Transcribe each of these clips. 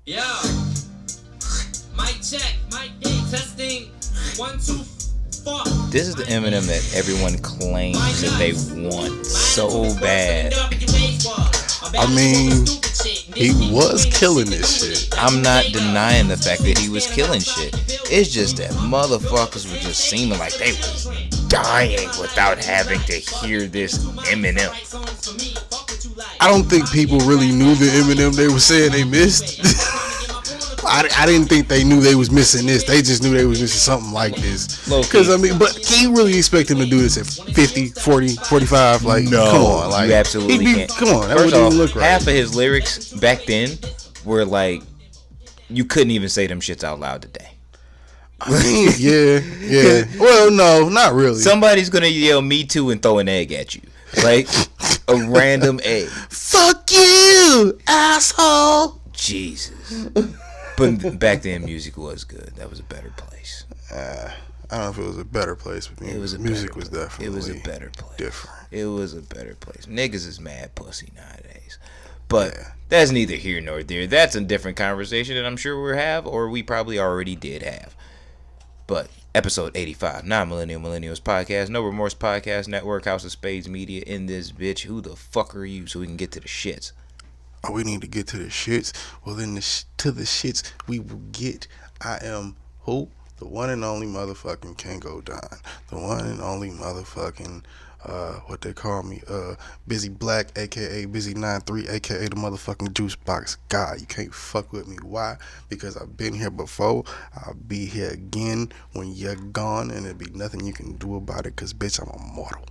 Yo, mic check, mic testing, 1, 2, 4. This is the Eminem that everyone claims that they want so bad. I mean, he was killing this shit. I'm not denying the fact that he was killing shit. It's just that motherfuckers were just seeming like they was dying without having to hear this Eminem. I don't think people really knew the Eminem they were saying they missed. I didn't think they knew they was missing this. They just knew they was missing something like this. Because, I mean, but can you really expect him to do this at 50, 40, 45? Like, no, come on. Like, you absolutely can't. Come on, that First wouldn't off, even look right. half of his lyrics back then were like, you couldn't even say them shits out loud today. I mean, yeah. Well, no, not really. Somebody's going to yell me too and throw an egg at you. Like, a random egg. Fuck you, asshole. Jesus. But back then, music was good. That was a better place. I don't know if it was a better place, but music was definitely. It was a better place. Different. It was a better place. Niggas is mad pussy nowadays, but that's neither here nor there. That's a different conversation that I'm sure we'll have, or we probably already did have. But episode 85, Non-Millennial Millennials Podcast, No Remorse Podcast Network, House of Spades Media in this bitch. Who the fuck are you? So we can get to the shits. Oh, we need to get to the shits. Well, then to the shits we will get. I am who? The one and only motherfucking Kango Don. The one and only motherfucking, what they call me, Busy Black, a.k.a. Busy 93, a.k.a. the motherfucking Juice Box God. You can't fuck with me. Why? Because I've been here before. I'll be here again when you're gone, and there'll be nothing you can do about it, because, bitch, I'm immortal.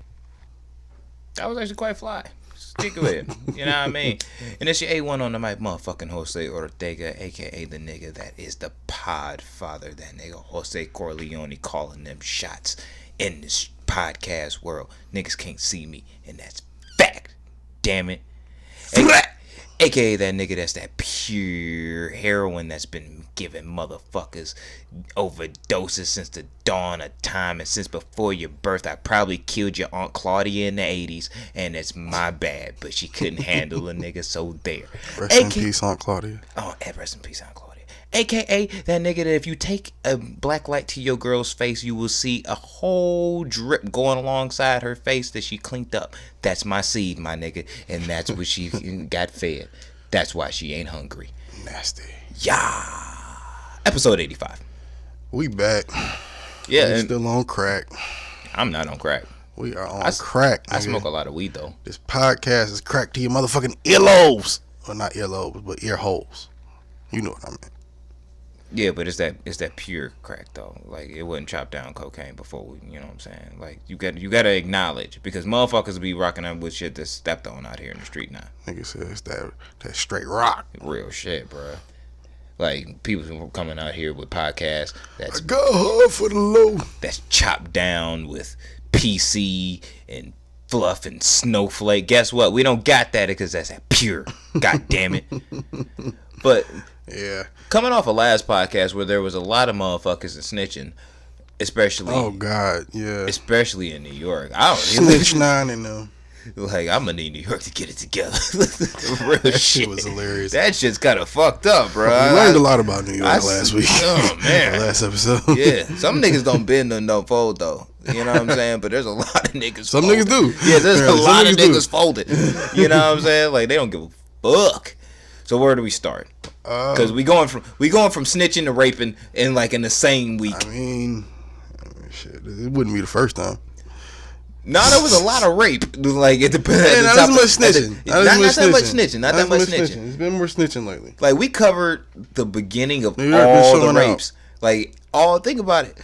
That was actually quite fly. Stick with it. You know what I mean? And it's your A1 on the mic, motherfucking Jose Ortega, a.k.a. the nigga that is the pod father. That nigga Jose Corleone calling them shots in this podcast world. Niggas can't see me, and that's fact. Damn it. A.k.a. that nigga that's that pure heroin that's been giving motherfuckers overdoses since the dawn of time, and since before your birth. I probably killed your Aunt Claudia in the 80s, and it's my bad, but she couldn't handle a nigga, so there. Rest in peace, Aunt Claudia. Oh, rest in peace, Aunt Claudia. A.k.a. that nigga that if you take a black light to your girl's face, you will see a whole drip going alongside her face that she cleaned up. That's my seed, my nigga, and that's what she got fed. That's why she ain't hungry. Nasty. Yeah. Episode 85. We back. Yeah. We still on crack. I'm not on crack. We are on crack. I smoke a lot of weed, though. This podcast is crack to your motherfucking earlobes. Well, not earlobes, but ear holes. You know what I mean. Yeah, but it's that pure crack though. Like, it wasn't chopped down cocaine before we, you know what I'm saying? Like, you gotta acknowledge, because motherfuckers be rocking up with shit that's stepped on out here in the street now. Nigga says that straight rock. Real shit, bro. Like, people coming out here with podcasts that's I go hard for the low. That's chopped down with PC and fluff and snowflake. Guess what? We don't got that because that's that pure. God damn it. But yeah, coming off a last podcast where there was a lot of motherfuckers and snitching, especially. Oh God, yeah. Especially in New York. I don't snitch 9 and them. Like, I'm gonna need New York to get it together. Real that shit was hilarious. That shit's kind of fucked up, bro. We learned a lot about New York last week. Oh man, last episode. Yeah, some niggas don't bend or no fold though. You know what I'm saying? But there's a lot of niggas. Some folded. niggas do. Yeah, there's a lot of niggas folded. You know what I'm saying? Like, they don't give a fuck. So where do we start? Because we going from snitching to raping in the same week. I mean, shit, it wouldn't be the first time. No, there was a lot of rape. Like, it depends. Yeah, not as much snitching. Not that much snitching. Not that much snitching. It's been more snitching lately. Like, we covered the beginning of all the rapes. Like, think about it.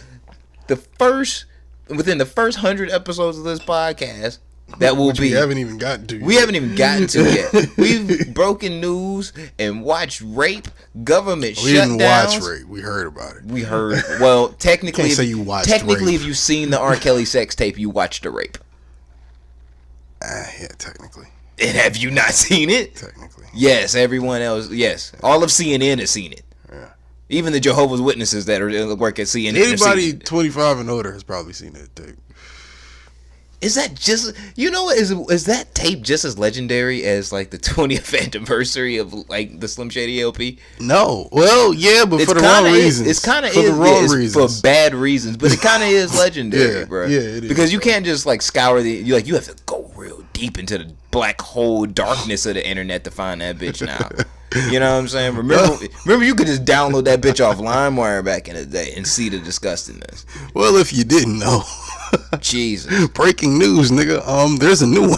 Within the first 100 episodes of this podcast, that will be. We haven't even gotten to. We haven't even gotten to yet. We've broken news and watched rape, government shutdowns. We didn't watch rape. We heard about it. We heard. Well, technically, can't say you watched technically, rape. if you've seen the R.Kelly sex tape, you watched the rape. Yeah, technically. And have you not seen it? Technically. Yes, everyone else. Yes, all of CNN has seen it. Yeah. Even the Jehovah's Witnesses that work at CNN. Anybody 25 and older has probably seen that tape. Is that just, you know, is that tape just as legendary as like the 20th anniversary of like the Slim Shady LP? No. Well, yeah, but It's for the wrong reasons. It's kind of for the wrong reasons. for bad reasons, but it kind of is legendary, Yeah, bro. yeah, it is, because you bro. can't just like scour you have to go real deep into the black hole darkness of the internet to find that bitch now. You know what I'm saying? Remember, you could just download that bitch off LimeWire back in the day and see the disgustingness. Well, if you didn't know, Jesus, breaking news, nigga. There's a new one.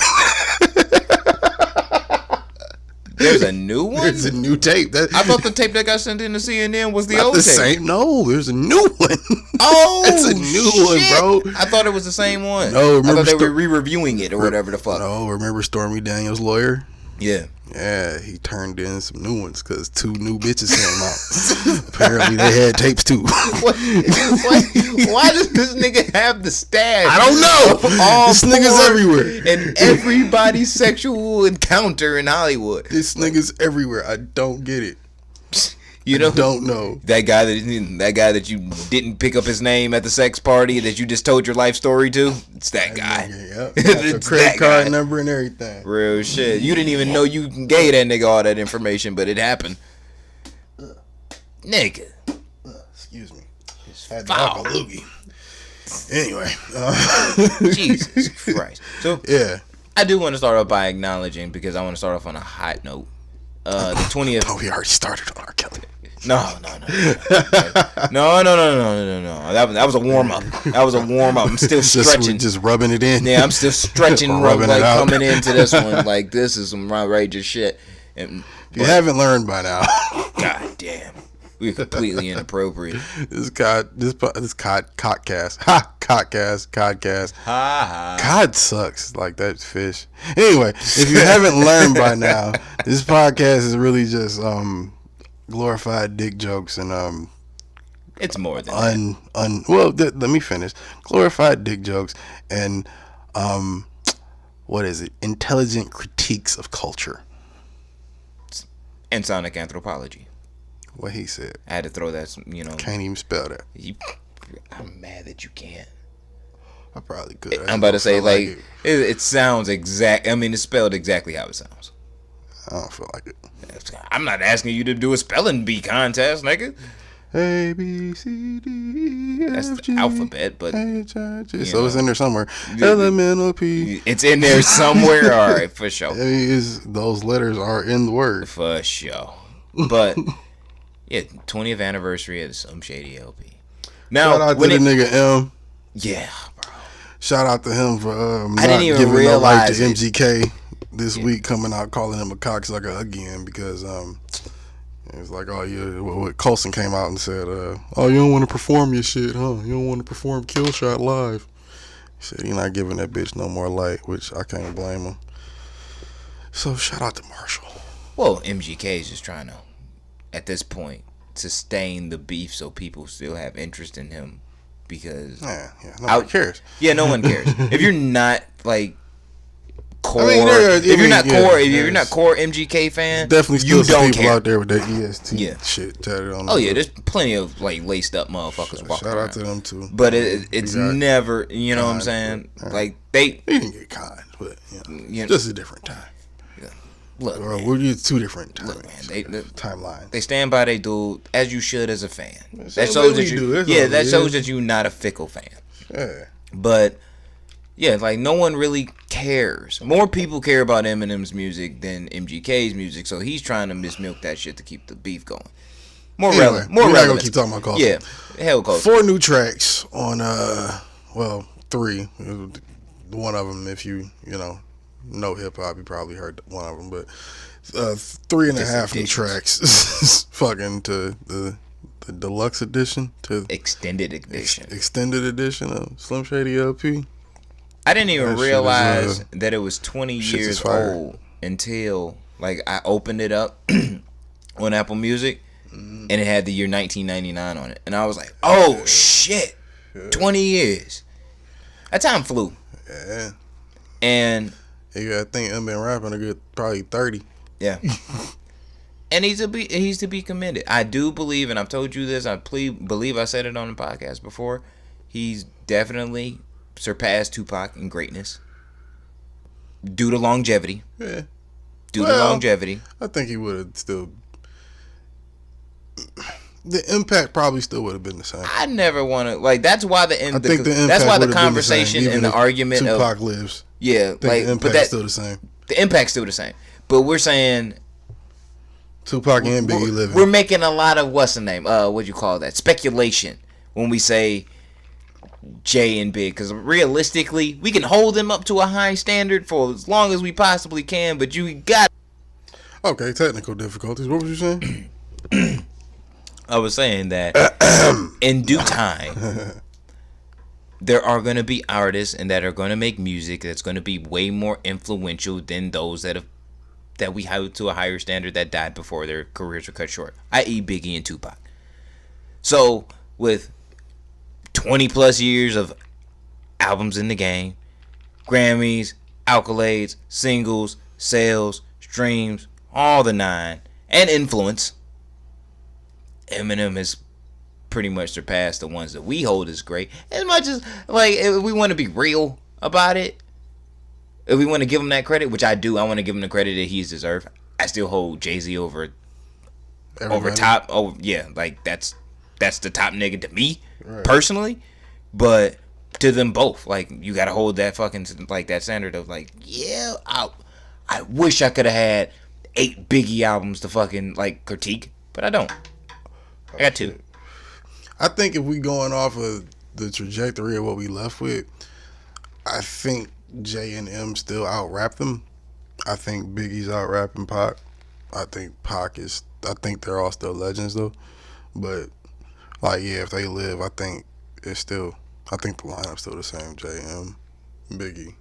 there's a new one. There's a new tape. I thought the tape that got sent in to CNN was the Not old the tape. same. No, there's a new one. Oh, it's a new one, bro. I thought it was the same one. No, I thought they remember were re-reviewing it or whatever the fuck. No, remember Stormy Daniels' lawyer? Yeah. Yeah, he turned in some new ones because 2 new bitches came out. Apparently, they had tapes too. Why does this nigga have the stash? I don't know. All This nigga's everywhere. And everybody's sexual encounter in Hollywood. This nigga's everywhere. I don't get it. You know, Don't know. that guy that you didn't pick up his name at the sex party that you just told your life story to. It's that guy. Yep. It's Credit that card guy. number and everything. Real shit. You didn't even know you gave that nigga all that information, but it happened. Nigga. Excuse me. Had to foul. have a loogie. Anyway. Jesus Christ. So Yeah. I do want to start off by acknowledging, because I want to start off on a hot note. The 20th. Oh, we already started on R.kelly. No. That was a warm up. I'm still stretching. Just rubbing it in. Yeah, I'm still stretching, Rubbing it like out. coming into this one. Like, this is some outrageous shit. And, If you haven't learned by now, God damn, we're completely inappropriate. this codcast. Ha! Codcast. Ha ha. Cod sucks. Like, that's fish. Anyway, if you haven't learned by now, this podcast is really just glorified dick jokes and It's more than that. let me finish. Glorified dick jokes and what is it? Intelligent critiques of culture. And sonic anthropology. What he said. I had to throw that, Can't even spell that. I'm mad that you can't. I probably could. I'm about to say, like, it. it sounds exact. I mean, it's spelled exactly how it sounds. I don't feel like it. I'm not asking you to do a spelling bee contest, nigga. A B C D E F That's the G alphabet, but H I J. you So it's know. in there somewhere. Elemental P. it's in there somewhere. All right, for sure. I mean, those letters are in the word. For sure. But yeah, 20th anniversary of some shady LP. Now, Shout out to the nigga M. Yeah, bro. Shout out to him for not didn't even giving no light to realize it. MGK this week, coming out calling him a cocksucker again because it was like, oh yeah, what Coulson came out and said, oh, you don't want to perform your shit, huh? You don't want to perform Kill Shot live. He said he not giving that bitch no more light, which I can't blame him. So shout out to Marshall. Well, MGK is just trying to, at this point, sustain the beef so people still have interest in him because Nobody cares. Yeah, no one cares. If you're not like core, if you're not core MGK fan, definitely still you some don't people care. out there with that EST Yeah. shit tatted on. Oh them. yeah, there's plenty of like laced up motherfuckers walking Shout around. out to them too. But it's got never, you know what I'm cons, saying? but, Like they He didn't get cons, but Yeah. just a different time. look, Or man, we're just two different times. Look, man, timelines. they stand by they dude as you should as a fan. That's That what shows we that do. you, That's yeah, all that it shows is. that you're not a fickle fan. Yeah. But yeah, like no one really cares. More people care about Eminem's music than MGK's music, so he's trying to mismilk that shit to keep the beef going. More Anyway, relevant. More we're not relevant. gonna keep talking about Coulson. Yeah, hell Coulson. 4 new tracks on 3. One of them, if you know hip hop, you probably heard one of them, but 3.5 new tracks. Fucking to the deluxe edition, to Extended edition. extended edition of Slim Shady LP. I didn't even That shit is, realize that it was 20 shit is years fire. old until like I opened it up on Apple Music and it had the year 1999 on it, and I was like, "Oh shit, 20 years." That time flew. Yeah. And You gotta think I've been rapping a good probably 30. yeah. And he's to be commended. I do believe, and I've told you this, believe I said it on the podcast before, he's definitely surpassed Tupac in greatness due to longevity. Yeah. Due to longevity. I think he would have still. The impact probably still would have been the same. I never want to like. That's why I think the impact that's why the would have been the same, conversation even and the if argument Tupac of lives. yeah, I think like the but impact's still the same. The impact's still the same. But we're saying Tupac and Biggie living. We're making a lot of what's the name? What you call that? Speculation when we say Jay and Big, because realistically, we can hold them up to a high standard for as long as we possibly can. But you got okay, technical difficulties. What was you saying? I was saying that in due time, there are going to be artists and that are going to make music that's going to be way more influential than those that we held to a higher standard that died before their careers were cut short, i.e. Biggie and Tupac. So with 20 plus years of albums in the game, Grammys, accolades, singles, sales, streams, all the nine, and influence, Eminem has pretty much surpassed the ones that we hold as great. As much as, like, if we want to be real about it, if we want to give him that credit, which I do, I want to give him the credit that he's deserved. I still hold Jay-Z over top. Oh yeah, like that's the top nigga to me, right, personally. But to them both, like, you gotta hold that fucking, like, that standard of, like, yeah, I wish I could have had 8 Biggie albums to fucking, like, critique, but I don't. I got 2. I think if we going off of the trajectory of what we left with, I think J and M still out rap them. I think Biggie's out rapping Pac. I think I think they're all still legends though. But like, yeah, if they live, I think the lineup's still the same. J, M, Biggie.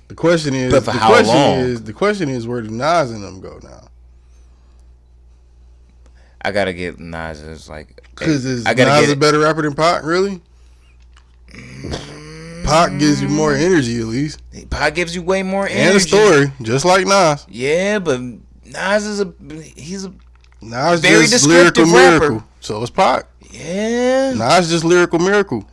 The question is, but for how long? The question is, where do Nas and them go now? I gotta get Nas as like, because Nas a better rapper than Pac, really? Pac gives you more energy, at least. Pac gives you way more energy and a story, just like Nas. Yeah, but Nas is he's a Nas very just descriptive lyrical rapper. Miracle. So is Pac. Yeah, Nas just lyrical miracle.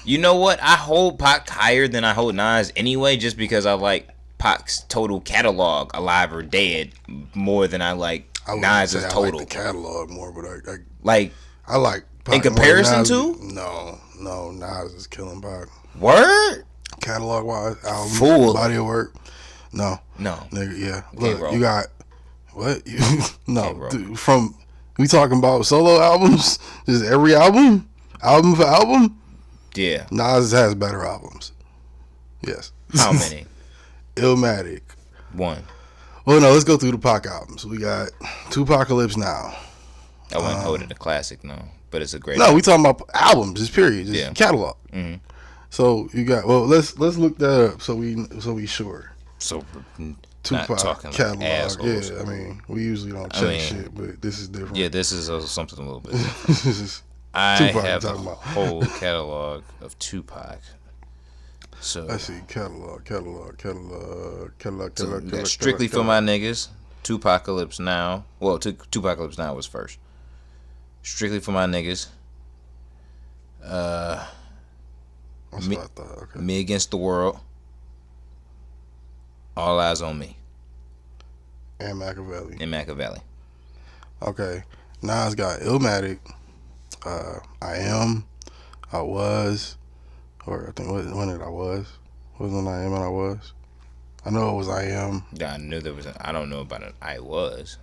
You know what? I hold Pac higher than I hold Nas anyway, just because I like Pac's total catalog, alive or dead, more than I like Nas's total. I like the catalog more, but I like Pac in comparison to. No, Nas is killing Pac. Word? Catalog wise, album, Fool. body of work. No. Nigga, yeah. Look, you got what? No, dude, from we talking about solo albums? Just every album for album? Yeah. Nas has better albums. Yes. How many? Illmatic. 1. Well, no, let's go through the Pac albums. We got Tupacalypse Now. I wouldn't hold it a classic, no, but it's a great. No, album. we talking about albums. It's period. It's catalog. Mm-hmm. So you got let's look that up so we sure. So Tupac talking catalog. Like assholes. Yeah, I mean we usually don't check shit, but this is different. Yeah, this is something a little bit different. I Tupac have a about. whole catalog of Tupac. So I see catalog. So that's strictly for my niggas. Tupacalypse Now. Well, Tupacalypse Now was first. Strictly for my niggas. That's what I thought. Okay. Me Against the World. All Eyes on Me. And Machiavelli. Okay. Nas got Illmatic. I Am. I Was. Or I think when did I Was? Wasn't I Am and I Was? I know it was I Am. Yeah, I knew there was. I don't know about it. I Was.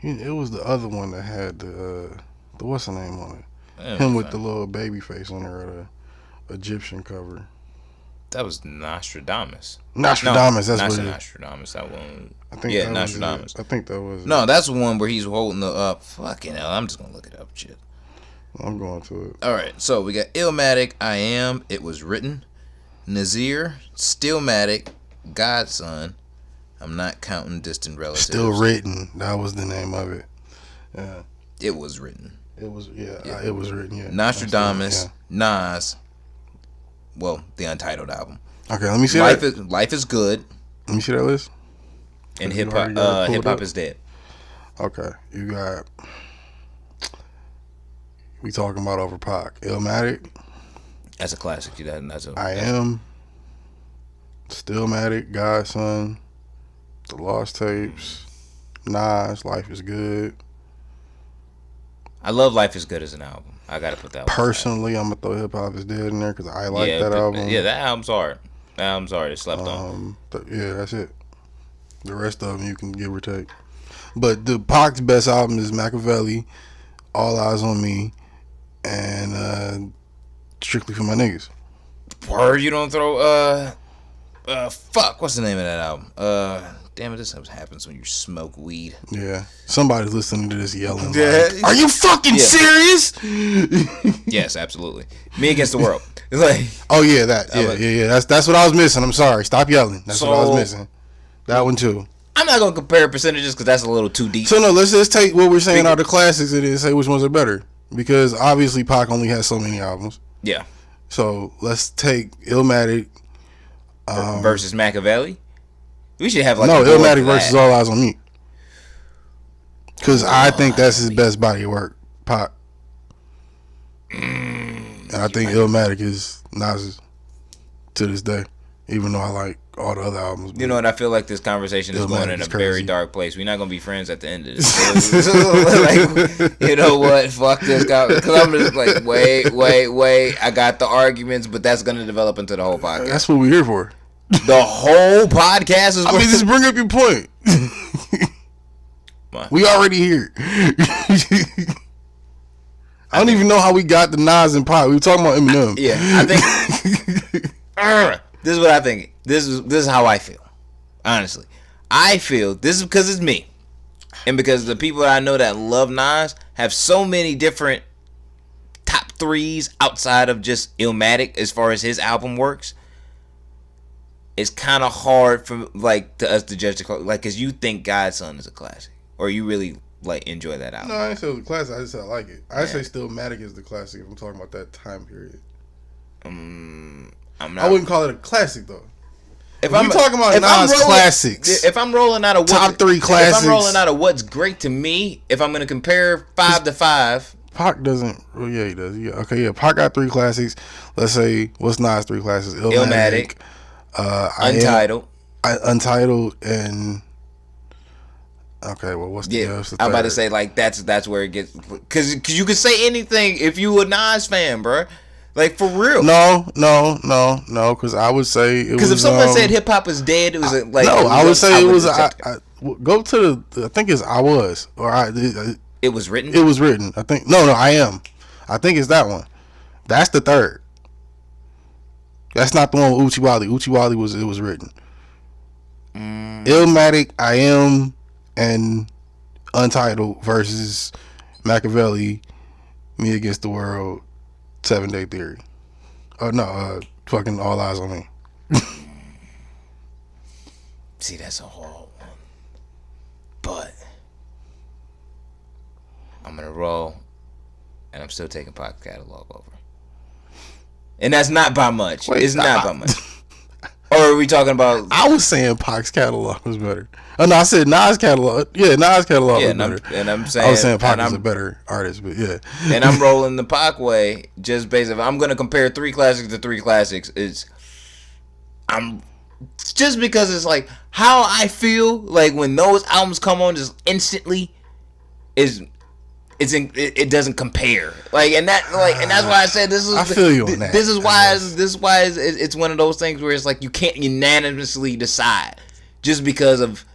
It was the other one that had the what's the name on it? Him with the little baby face on there, the Egyptian cover. That was Nostradamus. That's what it is. Nostradamus. That one. I think yeah, Nostradamus. I think that was. No, that's the one where he's holding the up. Fucking hell, I'm just gonna look it up. Shit. I'm going to it. All right, so we got Illmatic, I Am, It Was Written, Nazir, Stillmatic, Godson, I'm Not Counting Distant Relatives. Still Written. That was the name of it. Yeah. It Was Written. It was It Was Written. Yeah. Nostradamus, Nas. Well, the Untitled album. Okay, let me see Life is Good. Let me see that list. And Hip Hop is Dead. Okay, you got. We talking about over Pac. Illmatic. That's a classic. That's a. I Am, Stillmatic, Godson, The Lost Tapes, Nas, Life is Good. I love Life is Good as an album. I gotta put that one. Personally, I'm gonna throw Hip Hop is Dead in there because I like that album. Yeah, that album's hard. That album's hard. It slept on. Yeah, that's it. The rest of them you can give or take. But the Pac's best album is Machiavelli, All Eyes on Me, and Strictly for My Niggas. Word, you don't throw fuck, what's the name of that album? Damn it, this happens when you smoke weed. Yeah. Somebody's listening to this yelling Yeah. like, are you fucking serious? Yes, absolutely. Me Against the World. It's like, oh yeah, that. Yeah. That's what I was missing. I'm sorry. Stop yelling. That's what I was missing. That one too. I'm not gonna compare percentages because that's a little too deep. So no, let's just take what we're saying are the classics and then say which ones are better. Because obviously Pac only has so many albums. Yeah. So let's take Illmatic versus Machiavelli. We should have like Illmatic versus All Eyes on Me. Because I think that's his best body of work, Pac. And I think Illmatic is Nas's to this day, even though I like all the other albums. You know what? I feel like this conversation is going in a very dark place. We're not gonna be friends at the end of this. Like, you know what? Fuck this guy. Because I'm just like, wait. I got the arguments, but that's gonna develop into the whole podcast. That's what we're here for. The whole podcast is. I mean, just bring up your point. We already here. I don't even know how we got the Nas and Pac. We were talking about Eminem. Yeah, I think. This is what I think. This is how I feel. Honestly, I feel this is because it's me, and because the people that I know that love Nas have so many different top threes outside of just Illmatic as far as his album works. It's kind of hard for us to judge the because you think Godson is a classic, or you really enjoy that album. No, I didn't say it was a classic. I just said I like it. I say Stillmatic is the classic if I'm talking about that time period. I wouldn't call it a classic though. If I'm talking about Nas classics, if I'm rolling out of top 3 classics, if I'm rolling out of what's great to me, if I'm gonna compare 5 to 5, Pac doesn't. Well, yeah, he does. Yeah, okay, yeah. Pac got 3 classics. Let's say what's Nas 3 classics? Illmatic, Untitled, Untitled, and okay. Well, what's the other? I'm about to say that's where it gets because you can say anything if you a Nas fan, bro. Like for real. No. Because I would say it was. Because if someone said hip hop is dead, it was like. No, I would say it was. Go to the. I think it's I was or I. It was written. It was written. I think no. I am. I think it's that one. That's the third. That's not the one with Uchi Wally. Uchi Wally was written. Illmatic, I Am, and Untitled versus Machiavelli, Me Against the World, 7 Day Theory. Fucking All Eyes on Me. See, that's a hard one. But I'm gonna roll, and I'm still taking Pac's catalog over. And that's not by much. It's not by much. Or are we talking about? I was saying Pac's catalog was better. Oh no, I said Nas catalog. Yeah, Nas catalog was better. And I'm saying I was saying Pac was a better artist, but yeah. And I'm rolling the Pac way just based on. I'm gonna compare 3 classics to 3 classics. I'm just because it's like how I feel like when those albums come on just instantly it doesn't compare and that's why I said this is. I feel you on that. This is why it's one of those things where it's like you can't unanimously decide just because of.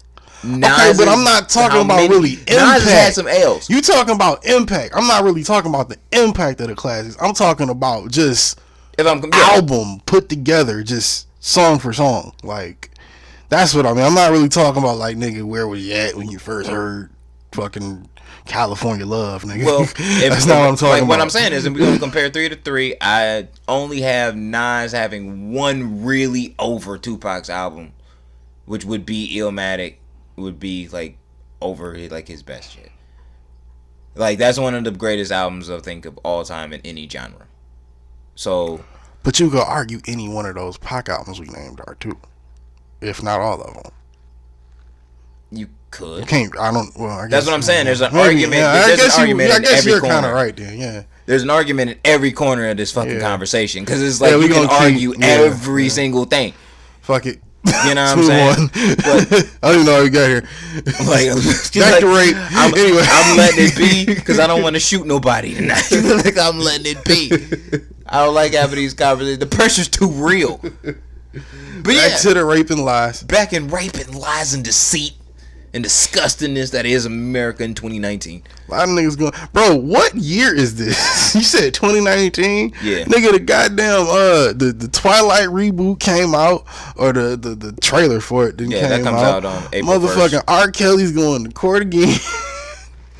Okay, but I'm not talking about really impact. Nas has had some L's. You talking about impact? I'm not really talking about the impact of the classics. I'm talking about just album put together, just song for song. Like that's what I mean. I'm not really talking about nigga, where was you at when you first heard fucking California Love, nigga. Well, that's not what I'm talking about. What I'm saying is, if we're gonna compare 3 to 3, I only have Nas having one really over Tupac's album, which would be Illmatic. Would be over his best shit. That's one of the greatest albums I think of all time in any genre. So, but you could argue any one of those Pac albums we named are too, if not all of them. You could. You can't. I don't. Well, I guess that's what I'm saying. There's an argument. Yeah, I guess you're kind of right there. Yeah. There's an argument in every corner of this fucking conversation because it's like we you can gonna argue every single thing. Fuck it. You know what I'm saying? But, I don't even know how we got here. Like, Back to rape. Anyway, I'm letting it be because I don't want to shoot nobody tonight. Like, I'm letting it be. I don't like having these conversations. The pressure's too real. But back to the rape and lies. Back in rape and lies and deceit and disgustingness that is America in 2019. A lot of niggas going, bro, what year is this? You said 2019? Yeah. Nigga, the goddamn, the Twilight reboot came out, or the trailer for it didn't came out. Yeah, that comes out on April 1st. Motherfucking R. Kelly's going to court again.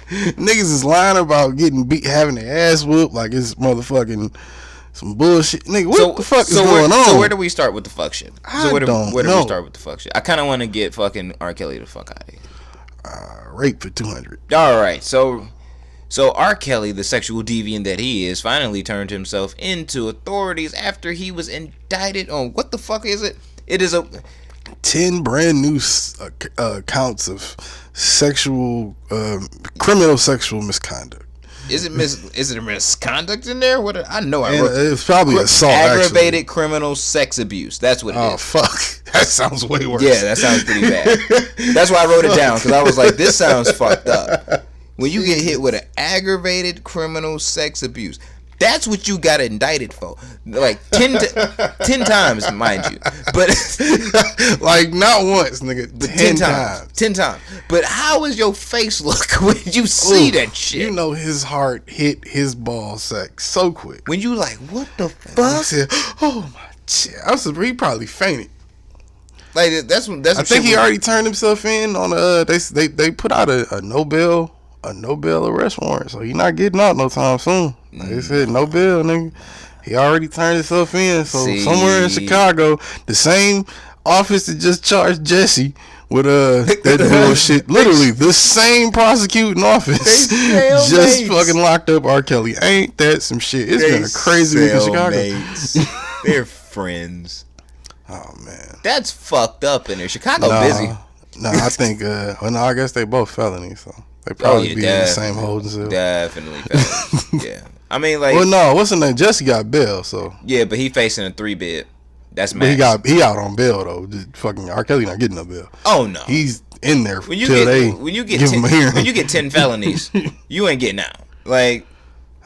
Niggas is lying about getting beat, having their ass whooped like it's motherfucking some bullshit. Nigga, what the fuck is going on? So where do we start with the fuck shit? Where do we start with the fuck shit? I kind of want to get fucking R. Kelly the fuck out of here. Rape for 200. All right, so R. Kelly, the sexual deviant that he is, finally turned himself into authorities after he was indicted on what the fuck is it? It is 10 brand new counts of criminal sexual misconduct. Is it a misconduct in there? What I know I wrote. It's probably assault. Aggravated criminal sex abuse. That's what it is. Oh fuck, that sounds way worse. Yeah, that sounds pretty bad. That's why I wrote it down because I was like, this sounds fucked up. When you get hit with an aggravated criminal sex abuse, that's what you got indicted for. Like 10 times, mind you. But like not once, nigga. But 10 times. 10 times. But how is your face look when you see that shit? You know his heart hit his ball sack so quick. When you like, what the fuck? He said, oh my shit. He probably fainted. Like that's what I think he already turned himself in on they put out a no bail arrest warrant, so he not getting out no time soon. Like they said, no bail, nigga. He already turned himself in. So somewhere in Chicago, the same office that just charged Jussie with that bullshit, literally the same prosecuting office just fucking locked up R. Kelly. Ain't that some shit? It's been a crazy week in Chicago. They're friends. Oh man, that's fucked up in there. Chicago busy. No, I think. I guess they both felonies, so they probably be in the same holding cell. Definitely felonies. Yeah, I mean, like. Well, no, what's the name? Jussie got bail, so. Yeah, but he facing a 3-bid. That's max. But he out on bail though. Just fucking R. Kelly not getting no bail. Oh no, he's in there when you get 10 felonies, you ain't getting out. Like,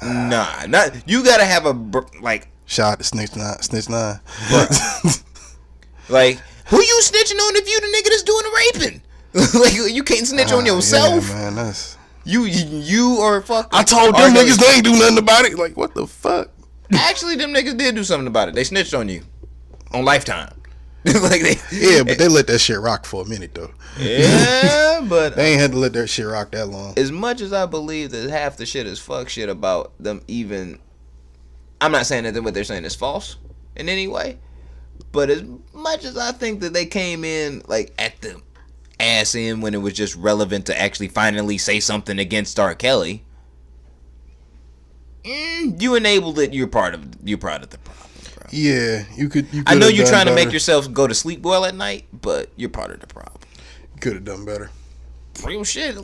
nah, not you gotta have a like. Shot to snitch nine. Like, who you snitching on if you the nigga that's doing the raping? Like, you can't snitch on yourself. Yeah, man, that's you or fuck. I told them niggas they ain't do nothing about it. Like, what the fuck? Actually, them niggas did do something about it. They snitched on you on Lifetime. Like but they let that shit rock for a minute though. Yeah, but they ain't had to let that shit rock that long. As much as I believe that half the shit is fuck shit about them, even I'm not saying that what they're saying is false in any way. But as much as I think that they came in like at the ass end when it was just relevant to actually finally say something against R. Kelly, you enabled it. You're part of the problem, bro. Yeah, you could I know you're trying to make yourself go to sleep well at night, but you're part of the problem. You could have done better. Real shit.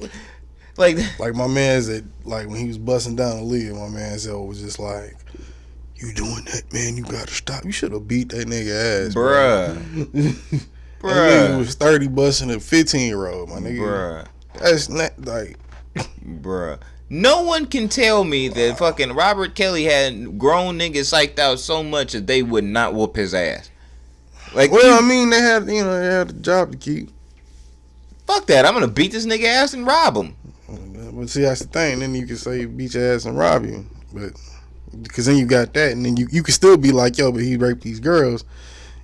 Like my man said, like when he was busting down the lead, my man said was just like, you doing that, man? You gotta stop. You should have beat that nigga ass, bruh. Bruh. That nigga was 30 busting a 15-year-old, my nigga. Bruh. That's not like, bruh. No one can tell me that fucking Robert Kelly had grown niggas psyched out so much that they would not whoop his ass. Like, well, I mean, they had a job to keep. Fuck that! I'm gonna beat this nigga ass and rob him. But see, that's the thing. Then you can say beat your ass and rob you, but. Because then you got that, and then you can still be like, yo, but he raped these girls.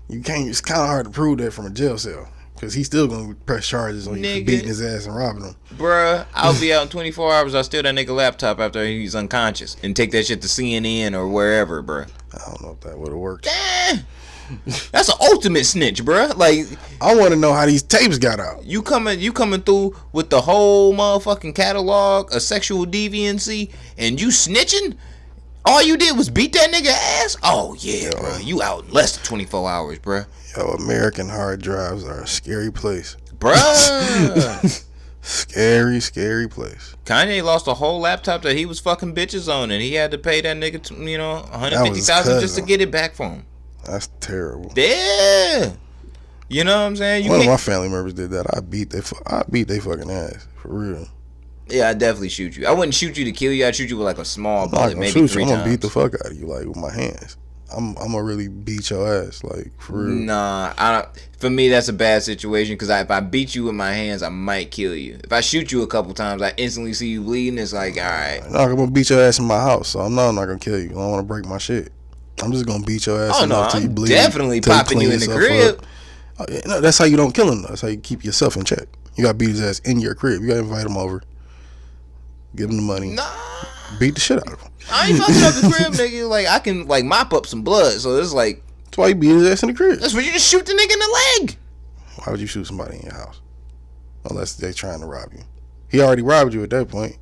You can't. It's kind of hard to prove that from a jail cell because he's still gonna press charges on you for beating his ass and robbing him. Bruh, I'll be out in 24 hours. I'll steal that nigga laptop after he's unconscious and take that shit to CNN or wherever, bruh. I don't know if that would have worked. That's an ultimate snitch, bruh. Like, I want to know how these tapes got out. You coming through with the whole motherfucking catalog of sexual deviancy, and you snitching. All you did was beat that nigga ass? Oh, yeah, bro. You out in less than 24 hours, bro. Yo, American hard drives are a scary place. Bruh. Scary, scary place. Kanye lost a whole laptop that he was fucking bitches on, and he had to pay that nigga, $150,000 just to get it back for him. That's terrible. Yeah. You know what I'm saying? One of my family members did that. I beat they fucking ass for real. Yeah, I'd definitely shoot you. I wouldn't shoot you to kill you. I'd shoot you with like a small bullet, maybe shoot 3 you. times. I'm gonna beat the fuck out of you, like with my hands. I'm gonna really beat your ass, like for real. Nah, I don't. For me, that's a bad situation because if I beat you with my hands, I might kill you. If I shoot you a couple times, I instantly see you bleeding. It's like, all right. No, I'm gonna beat your ass in my house, so I'm not gonna kill you. I don't want to break my shit. I'm just gonna beat your ass enough till you bleed. Definitely popping you in the crib. Oh, yeah, no, that's how you don't kill him. Though. That's how you keep yourself in check. You gotta beat his ass in your crib. You gotta invite him over, give him the money, beat the shit out of him. I ain't fucking up the crib, nigga. Like I can like mop up some blood, so it's like that's why you beat his ass in the crib. That's where you just shoot the nigga in the leg. Why would you shoot somebody in your house unless they're trying to rob you? He already robbed you at that point.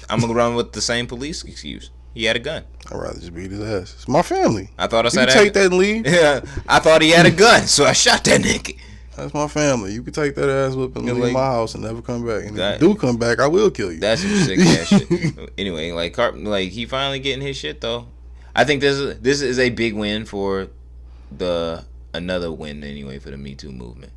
I'm gonna run with the same police excuse. He had a gun. I'd rather just beat his ass. It's my family. I thought I said you can take that and leave. Yeah, I thought he had a gun, so I shot that nigga. That's my family. You can take that ass whip and leave my house and never come back. And if you do come back, I will kill you. That's some sick ass shit. Anyway, like he finally getting his shit though. I think this is a big win for another win anyway for the Me Too movement.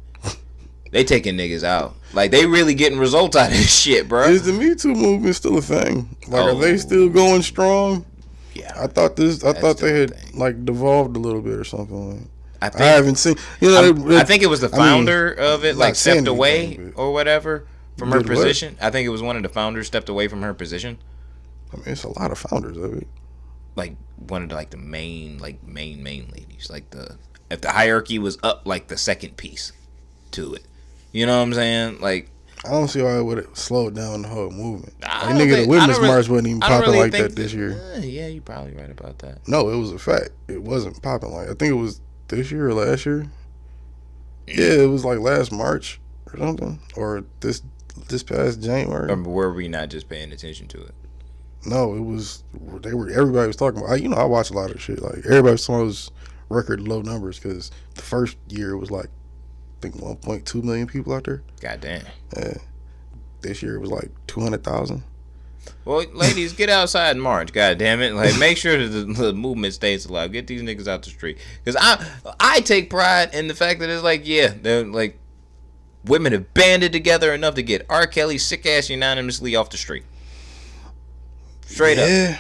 They taking niggas out. Like they really getting results out of this shit, bro. Is the Me Too movement still a thing? Like are they still going strong? Yeah. I thought they had like devolved a little bit or something. I haven't seen. You know, I think it was the founder of it, like stepped away or whatever from her position. I think it was one of the founders stepped away from her position. I mean, it's a lot of founders of it. Like one of the the main ladies. Like if the hierarchy was up, like the second piece to it. You know what I'm saying? Like I don't see why it would have slowed down the whole movement. Like, nigga, the women's march wasn't even popping like that this year. Yeah, you're probably right about that. No, it was a fact. It wasn't popping like. I think it was this year or last year. Yeah, it was like last March or something, or this past January. Or were we not just paying attention to it? No, it was. Everybody was talking about. I watch a lot of shit. Like everybody was talking about those record low numbers because the first year was like, I think 1.2 million people out there. Goddamn. Yeah. This year it was like 200,000. Well, ladies, get outside and march. God damn it! Like, make sure that the movement stays alive. Get these niggas out the street. Because I take pride in the fact that it's like, yeah, they're like, women have banded together enough to get R. Kelly sick ass unanimously off the street. Straight up. Yeah.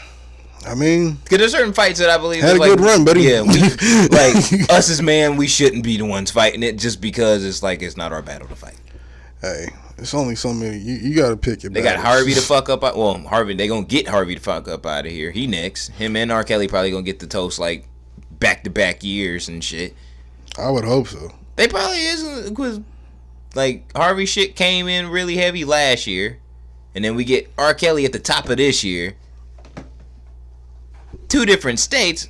I mean, because there's certain fights that I believe had a good run, buddy. Yeah, like us as man, we shouldn't be the ones fighting it just because it's like it's not our battle to fight. Hey, it's only so many. You got to pick your. They got Harvey to fuck up. Well, Harvey, they gonna get Harvey to fuck up out of here. He next. Him and R. Kelly probably gonna get the toast like back to back years and shit. I would hope so. They probably is because like Harvey shit came in really heavy last year, and then we get R. Kelly at the top of this year. 2 different states,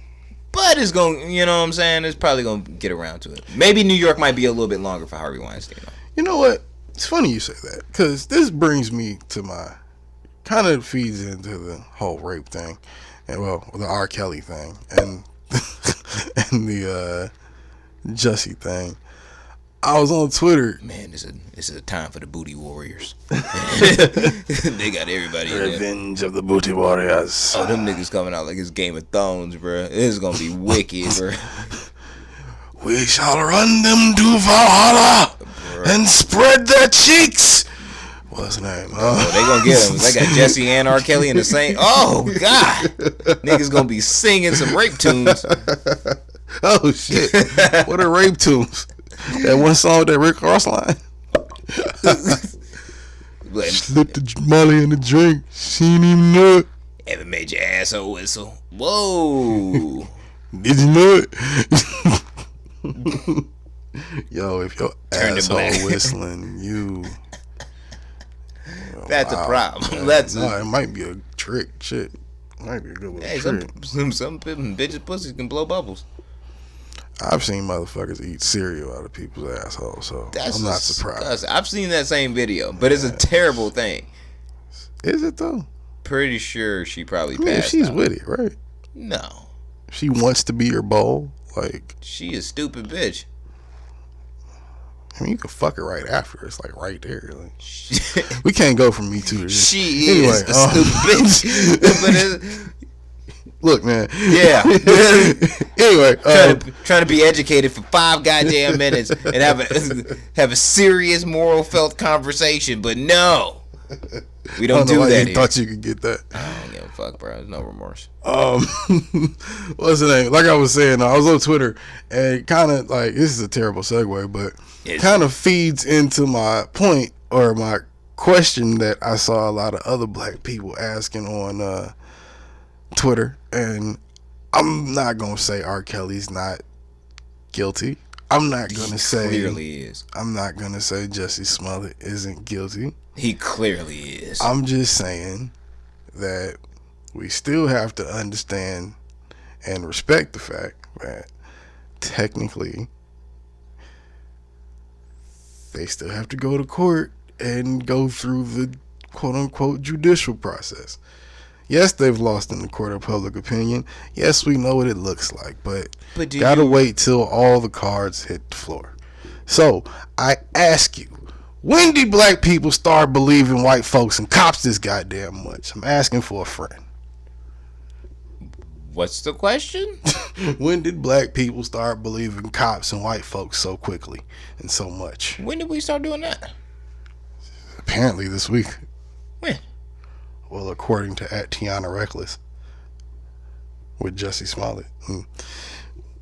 but it's going, you know what I'm saying? It's probably going to get around to it. Maybe New York might be a little bit longer for Harvey Weinstein. You know what? It's funny you say that because this brings me to my, kind of feeds into the whole rape thing, and well, the R. Kelly thing, and and the Jussie thing. I was on Twitter. Man, this is a time for the booty warriors. They got everybody. Revenge of the booty warriors. Oh, them niggas coming out like it's Game of Thrones, bro. This is gonna be wicked, bro. We shall run them to Valhalla and spread their cheeks. What's his name? Oh, they gonna get him. They got Jussie and R. Kelly in the same. Oh God, niggas gonna be singing some rape tunes. Oh shit! What are rape tunes? That one song with that Rick Ross line. Slipped the Molly in the drink. She didn't even know it. Ever made your asshole whistle? Whoa! Did you know it? Yo, if your asshole whistling, you. That's a problem. It might be a trick. Shit, might be a good one. Hey, some bitches' pussies can blow bubbles. I've seen motherfuckers eat cereal out of people's assholes, so I'm not surprised. I've seen that same video, but it's a terrible thing. Is it though? Pretty sure she probably passed if she's out. with it, right? No. She wants to be your bowl, like she a stupid bitch. I mean, you can fuck her right after. It's like right there. Like, we can't go from Me Too to this. She is a stupid bitch. Look, man. Yeah. Anyway, trying to be educated for 5 goddamn minutes and have a serious moral felt conversation, but no, we don't do that. You thought you could get that. I don't give a fuck, bro. There's no remorse. What's the name? Like I was saying, I was on Twitter, and kind of like, this is a terrible segue, but kind of feeds into my point or my question that I saw a lot of other black people asking on Twitter, and I'm not gonna say R. Kelly's not guilty. I'm not gonna say clearly is. I'm not gonna say Jussie Smollett isn't guilty. He clearly is. I'm just saying that we still have to understand and respect the fact that technically they still have to go to court and go through the quote unquote judicial process. Yes, they've lost in the court of public opinion. Yes, we know what it looks like, but gotta wait till all the cards hit the floor. So I ask you, when did black people start believing white folks and cops this goddamn much? I'm asking for a friend. What's the question? When did black people start believing cops and white folks so quickly and so much? When did we start doing that? Apparently this week. When? Well, according to @Tiana Reckless with Jussie Smollett,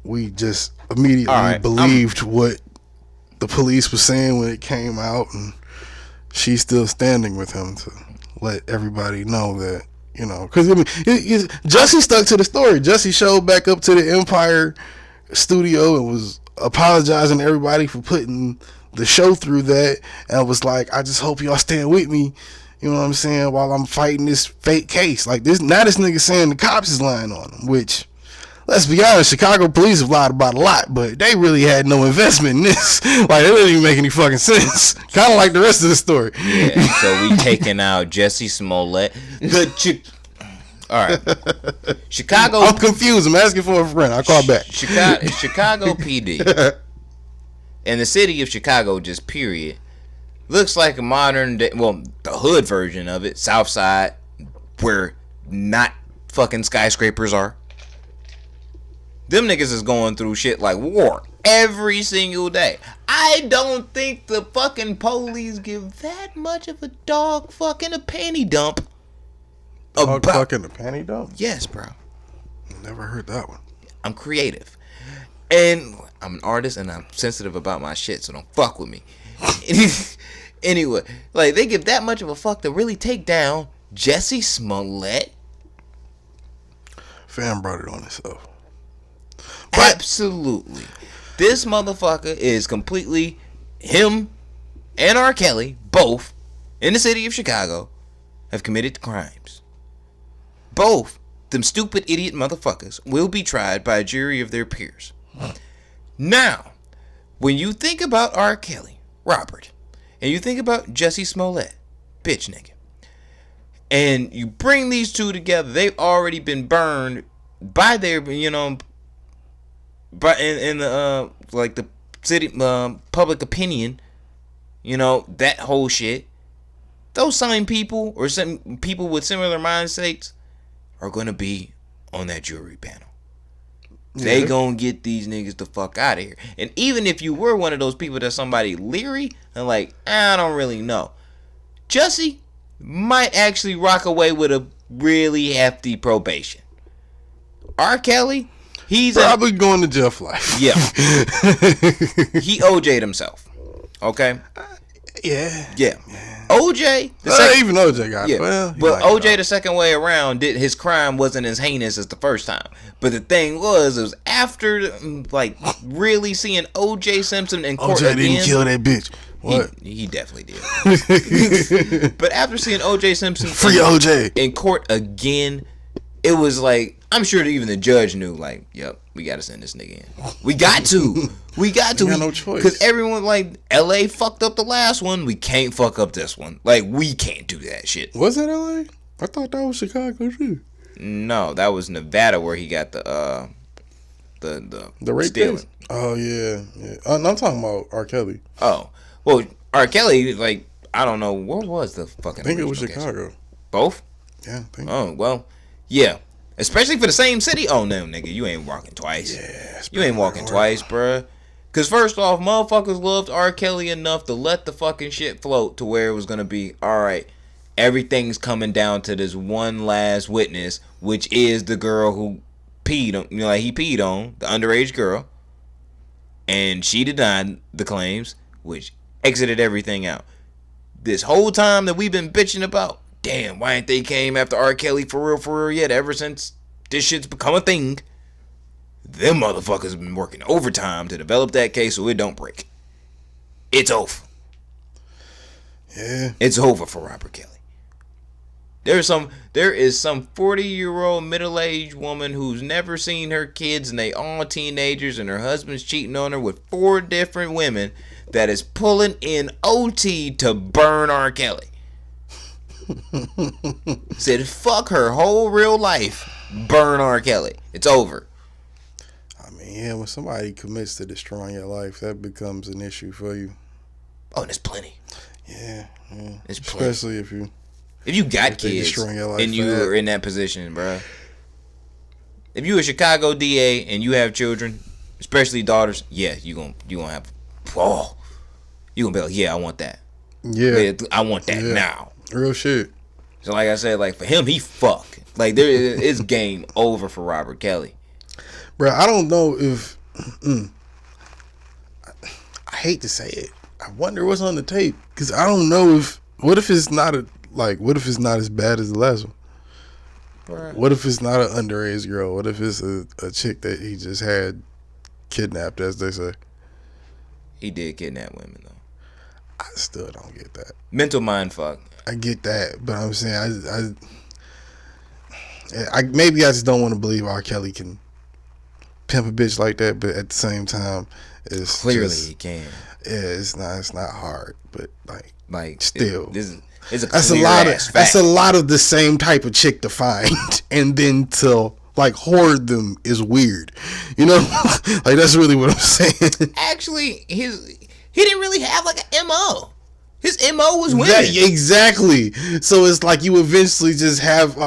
we just immediately believed what the police was saying when it came out, and she's still standing with him to let everybody know that, you know, because I mean, Jussie stuck to the story. Jussie showed back up to the Empire studio and was apologizing to everybody for putting the show through that, and was like, I just hope y'all stand with me. You know what I'm saying? While I'm fighting this fake case. Like this, now this nigga saying the cops is lying on him, which, let's be honest, Chicago police have lied about a lot, but they really had no investment in this. Like, it didn't even make any fucking sense. Kind of like the rest of the story. Yeah, so we taking out Jussie Smollett. Alright. Chicago. I'm confused. I'm asking for a friend. I'll call back. Chicago PD. And the city of Chicago, just period, looks like a modern day, well, the hood version of it, South Side, where not fucking skyscrapers are. Them niggas is going through shit like war every single day. I don't think the fucking police give that much of a dog fucking a panty dump. Dog fucking a panty dump? Yes, bro. Never heard that one. I'm creative. And I'm an artist and I'm sensitive about my shit, so don't fuck with me. Anyway, like, they give that much of a fuck to really take down Jussie Smollett? Fam brought it on himself. But absolutely. This motherfucker is completely, him and R. Kelly, both, in the city of Chicago, have committed crimes. Both them stupid idiot motherfuckers will be tried by a jury of their peers. Now, when you think about R. Kelly, Robert, and you think about Jussie Smollett, bitch nigga, and you bring these two together, they've already been burned by their, you know, but in the like the city public opinion, you know, that whole shit. Those same people or some people with similar mind states are gonna be on that jury panel. Yeah. They gonna get these niggas the fuck out of here. And even if you were one of those people that's somebody leery and like, I don't really know, Jussie might actually rock away with a really hefty probation. R. Kelly, he's probably going to jail for life. Yeah. He OJ'd himself. Okay? Yeah. OJ, even OJ got it. Well, but OJ the second way around, his crime wasn't as heinous as the first time. But the thing was, it was after like really seeing OJ Simpson in court OJ again. Didn't kill that bitch. What? He definitely did. But after seeing OJ Simpson free OJ in court again, it was like, I'm sure that even the judge knew, like, yep, we got to send this nigga in. We got to. We got no choice. Because everyone, like, LA fucked up the last one. We can't fuck up this one. Like, we can't do that shit. Was that LA? I thought that was Chicago, too. No, that was Nevada where he got the The rape stealing. case? Oh yeah. I'm talking about R. Kelly. Oh, well, R. Kelly, like, I don't know, where was the fucking I think it was original case? Chicago. Both? Yeah, I think. Oh, well, yeah. Especially for the same city. Oh, no, nigga, you ain't walking twice. Yeah, You ain't walking twice, bruh. Because first off, motherfuckers loved R. Kelly enough to let the fucking shit float to where it was going to be, all right, everything's coming down to this one last witness, which is the girl who peed on, like he peed on, the underage girl. And she denied the claims, which exited everything out. This whole time that we've been bitching about, damn, why ain't they came after R. Kelly for real yet? Ever since this shit's become a thing, them motherfuckers have been working overtime to develop that case so it don't break. It's over. Yeah. It's over for Robert Kelly. There is some 40-year-old middle-aged woman who's never seen her kids and they all teenagers and her husband's cheating on her with 4 different women that is pulling in OT to burn R. Kelly. Said fuck her whole real life. Burn R. Kelly. It's over. I mean, yeah, when somebody commits to destroying your life, that becomes an issue for you. Oh, there's plenty. Yeah. There's plenty. Especially if you got they kids destroying your life and you for that. are in that position, bro. If you a Chicago DA and you have children, especially daughters, yeah, you gonna have, you gonna be like, yeah, I want that. Yeah. I want that now. Real shit. So like I said, like for him, he fucked. Like there is game over for Robert Kelly. Bro, I don't know if I hate to say it. I wonder what's on the tape because I don't know if what if it's not as bad as the last one. Right. What if it's not an underage girl? What if it's a chick that he just had kidnapped, as they say? He did kidnap women though. I still don't get that. Mental mind fuck. I get that, but I'm saying I maybe I just don't want to believe R. Kelly can pimp a bitch like that, but at the same time, it's Clearly just, he can. Yeah, it's not hard, but like still, it's a that's a clear lot of ass fact. that's a lot of the same type of chick to find, and then to like hoard them is weird, you know. Like that's really what I'm saying. Actually, he didn't really have like an MO. His MO was women. Exactly. So it's like you eventually just have.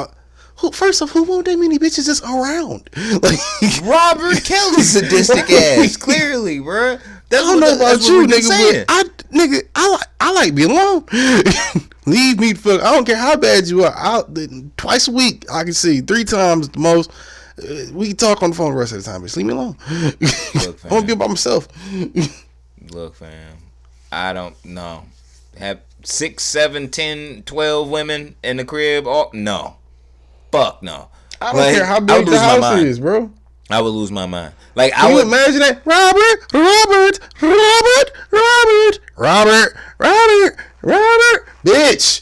First off, who want that many bitches just around? Like Robert Kelly's sadistic ass. Clearly, bro. I don't know about you, nigga, but I like being alone. Leave me fuck. I don't care how bad you are. Twice a week, I can see 3 times the most. We can talk on the phone the rest of the time, but leave me alone. Look, I want to be by myself. Look, fam. I don't know. Have 6, 7, 10, 12 women in the crib? Oh, no. Fuck no. I don't care how big the house is, bro. I would lose my mind. Like Can you imagine that? Robert, bitch.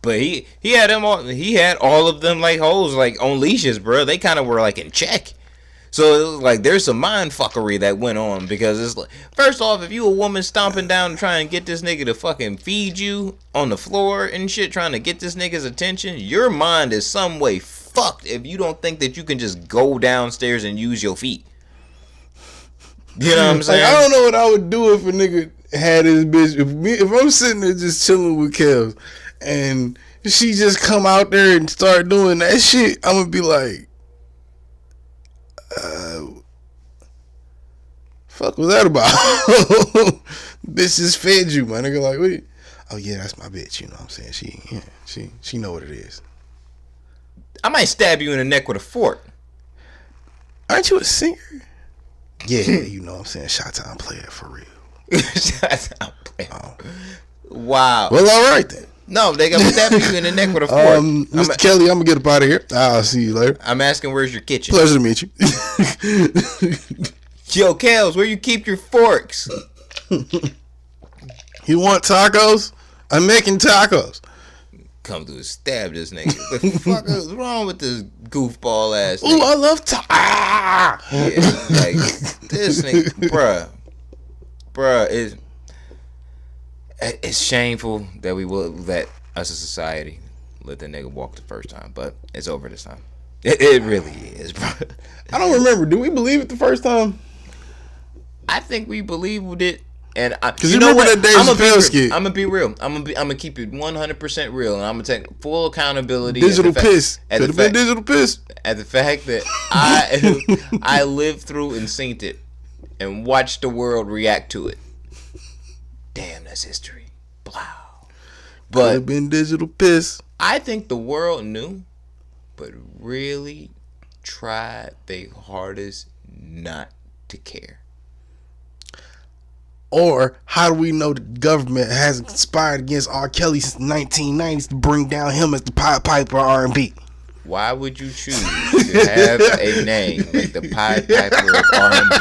But he had them all. He had all of them like hoes like on leashes, bro. They kind of were like in check. So it was like there's some mind fuckery that went on because it's like, first off, if you a woman stomping down and trying to get this nigga to fucking feed you on the floor and shit, trying to get this nigga's attention, your mind is some way fucked if you don't think that you can just go downstairs and use your feet. You know what I'm saying? Like, I don't know what I would do if a nigga had his bitch. If I'm sitting there just chilling with Kels and she just come out there and start doing that shit, I'm gonna be like, fuck was that about? Bitch just fed you, my nigga. Like, what? Oh yeah, that's my bitch. You know what I'm saying? She know what it is. I might stab you in the neck with a fork. Aren't you a singer? Yeah, you know what I'm saying. Shot-time player for real. Shot-time player. Oh. Wow. Well, all right then. No, they got to stab you in the neck with a fork. Mr. Kelly, I'm gonna get up out of here. I'll see you later. I'm asking, where's your kitchen? Pleasure to meet you. Yo, Kels, where you keep your forks? You want tacos? I'm making tacos. Come through and stab this nigga. What the fuck is wrong with this goofball ass nigga? Ooh, I love tacos. Yeah, like this nigga, bruh, it's shameful that we will let us as a society let that nigga walk the first time, but it's over this time. It really is, bro. I don't remember. Do we believe it the first time? I think we believed it, and because you know what? That Dave Chappelle skit. I'm gonna be real. I'm gonna keep it 100% real, and I'm gonna take full accountability. Digital piss. Could have been digital piss. At the fact that I lived through and seen it, and watched the world react to it. Damn, that's history. Wow. But could have been digital piss. I think the world knew, but really tried their hardest not to care. Or how do we know the government has conspired against R. Kelly since the 1990s to bring down him as the Pied Piper of R&B? Why would you choose to have a name like the Pied Piper of R&B?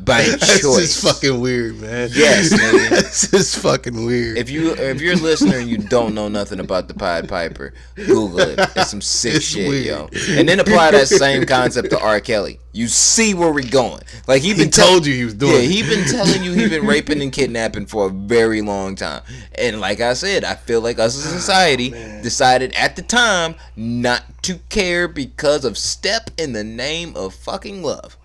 By choice. That's just fucking weird, man. Yes, nigga. That's just fucking weird. If you're a listener and you don't know nothing about the Pied Piper, Google it. It's some sick shit, weird. Yo. And then apply that same concept to R. Kelly. You see where we're going. Like he told you he was doing. Yeah, he been telling you he been raping and kidnapping for a very long time. And like I said, I feel like us as a society decided at the time not to care because of Step in the Name of Fucking Love.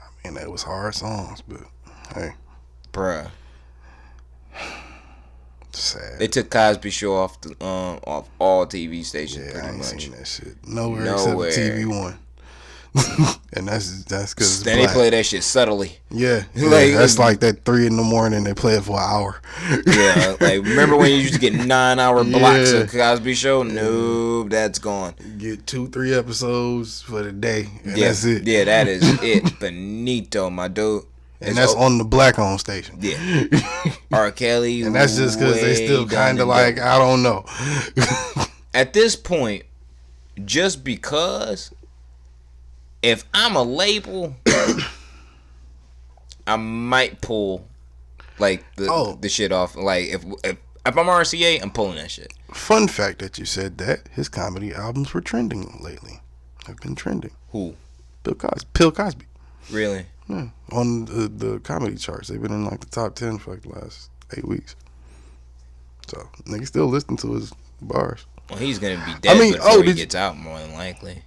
I mean, that was hard songs, but hey, bruh. Sad. They took Cosby Show off off all TV stations. Yeah, pretty I ain't much. seen that shit nowhere except TV One. And that's because then they play that shit subtly. Yeah, like that's like that 3 a.m. they play it for an hour. Yeah, like remember when you used to get 9-hour blocks of Cosby Show? No, that's gone. You get 2-3 episodes for the day, and that's it. Yeah, that is it. Benito, my dude. And that's on the black-owned station. Yeah. R. Kelly. And that's just because they still kind of like, I don't know. At this point, just because, if I'm a label, I might pull like the shit off. Like if I'm RCA, I'm pulling that shit. Fun fact that you said that his comedy albums were trending lately. Have been trending. Who? Bill Cosby. Really? Yeah, on the comedy charts. They've been in like the top 10 for like the last 8 weeks. So niggas still listen to his bars. Well, he's gonna be dead before he gets out, more than likely.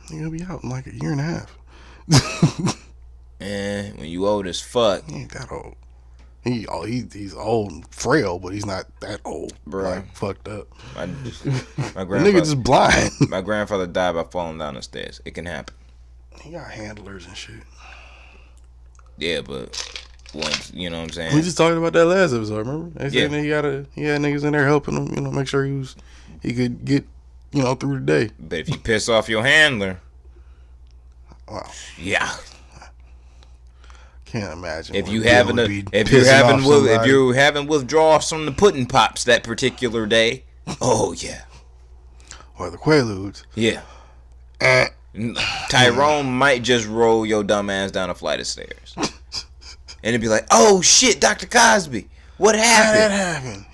He's gonna be out in like a year and a half. And when you old as fuck, he ain't that old. He's old and frail, but he's not that old. Bro, like, fucked up. My nigga just blind. My grandfather died by falling down the stairs. It can happen. He got handlers and shit. Yeah, but once, you know what I'm saying? We just talked about that last episode, remember? They said that he had niggas in there helping him, make sure he could get, through the day. But if you piss off your handler, wow. Yeah. Can't imagine. If you're having withdrawals from the pudding pops that particular day, oh yeah. Or the Quaaludes. Yeah. Tyrone might just roll your dumb ass down a flight of stairs. And it'd be like, oh shit, Dr. Cosby, what happened? How that happened?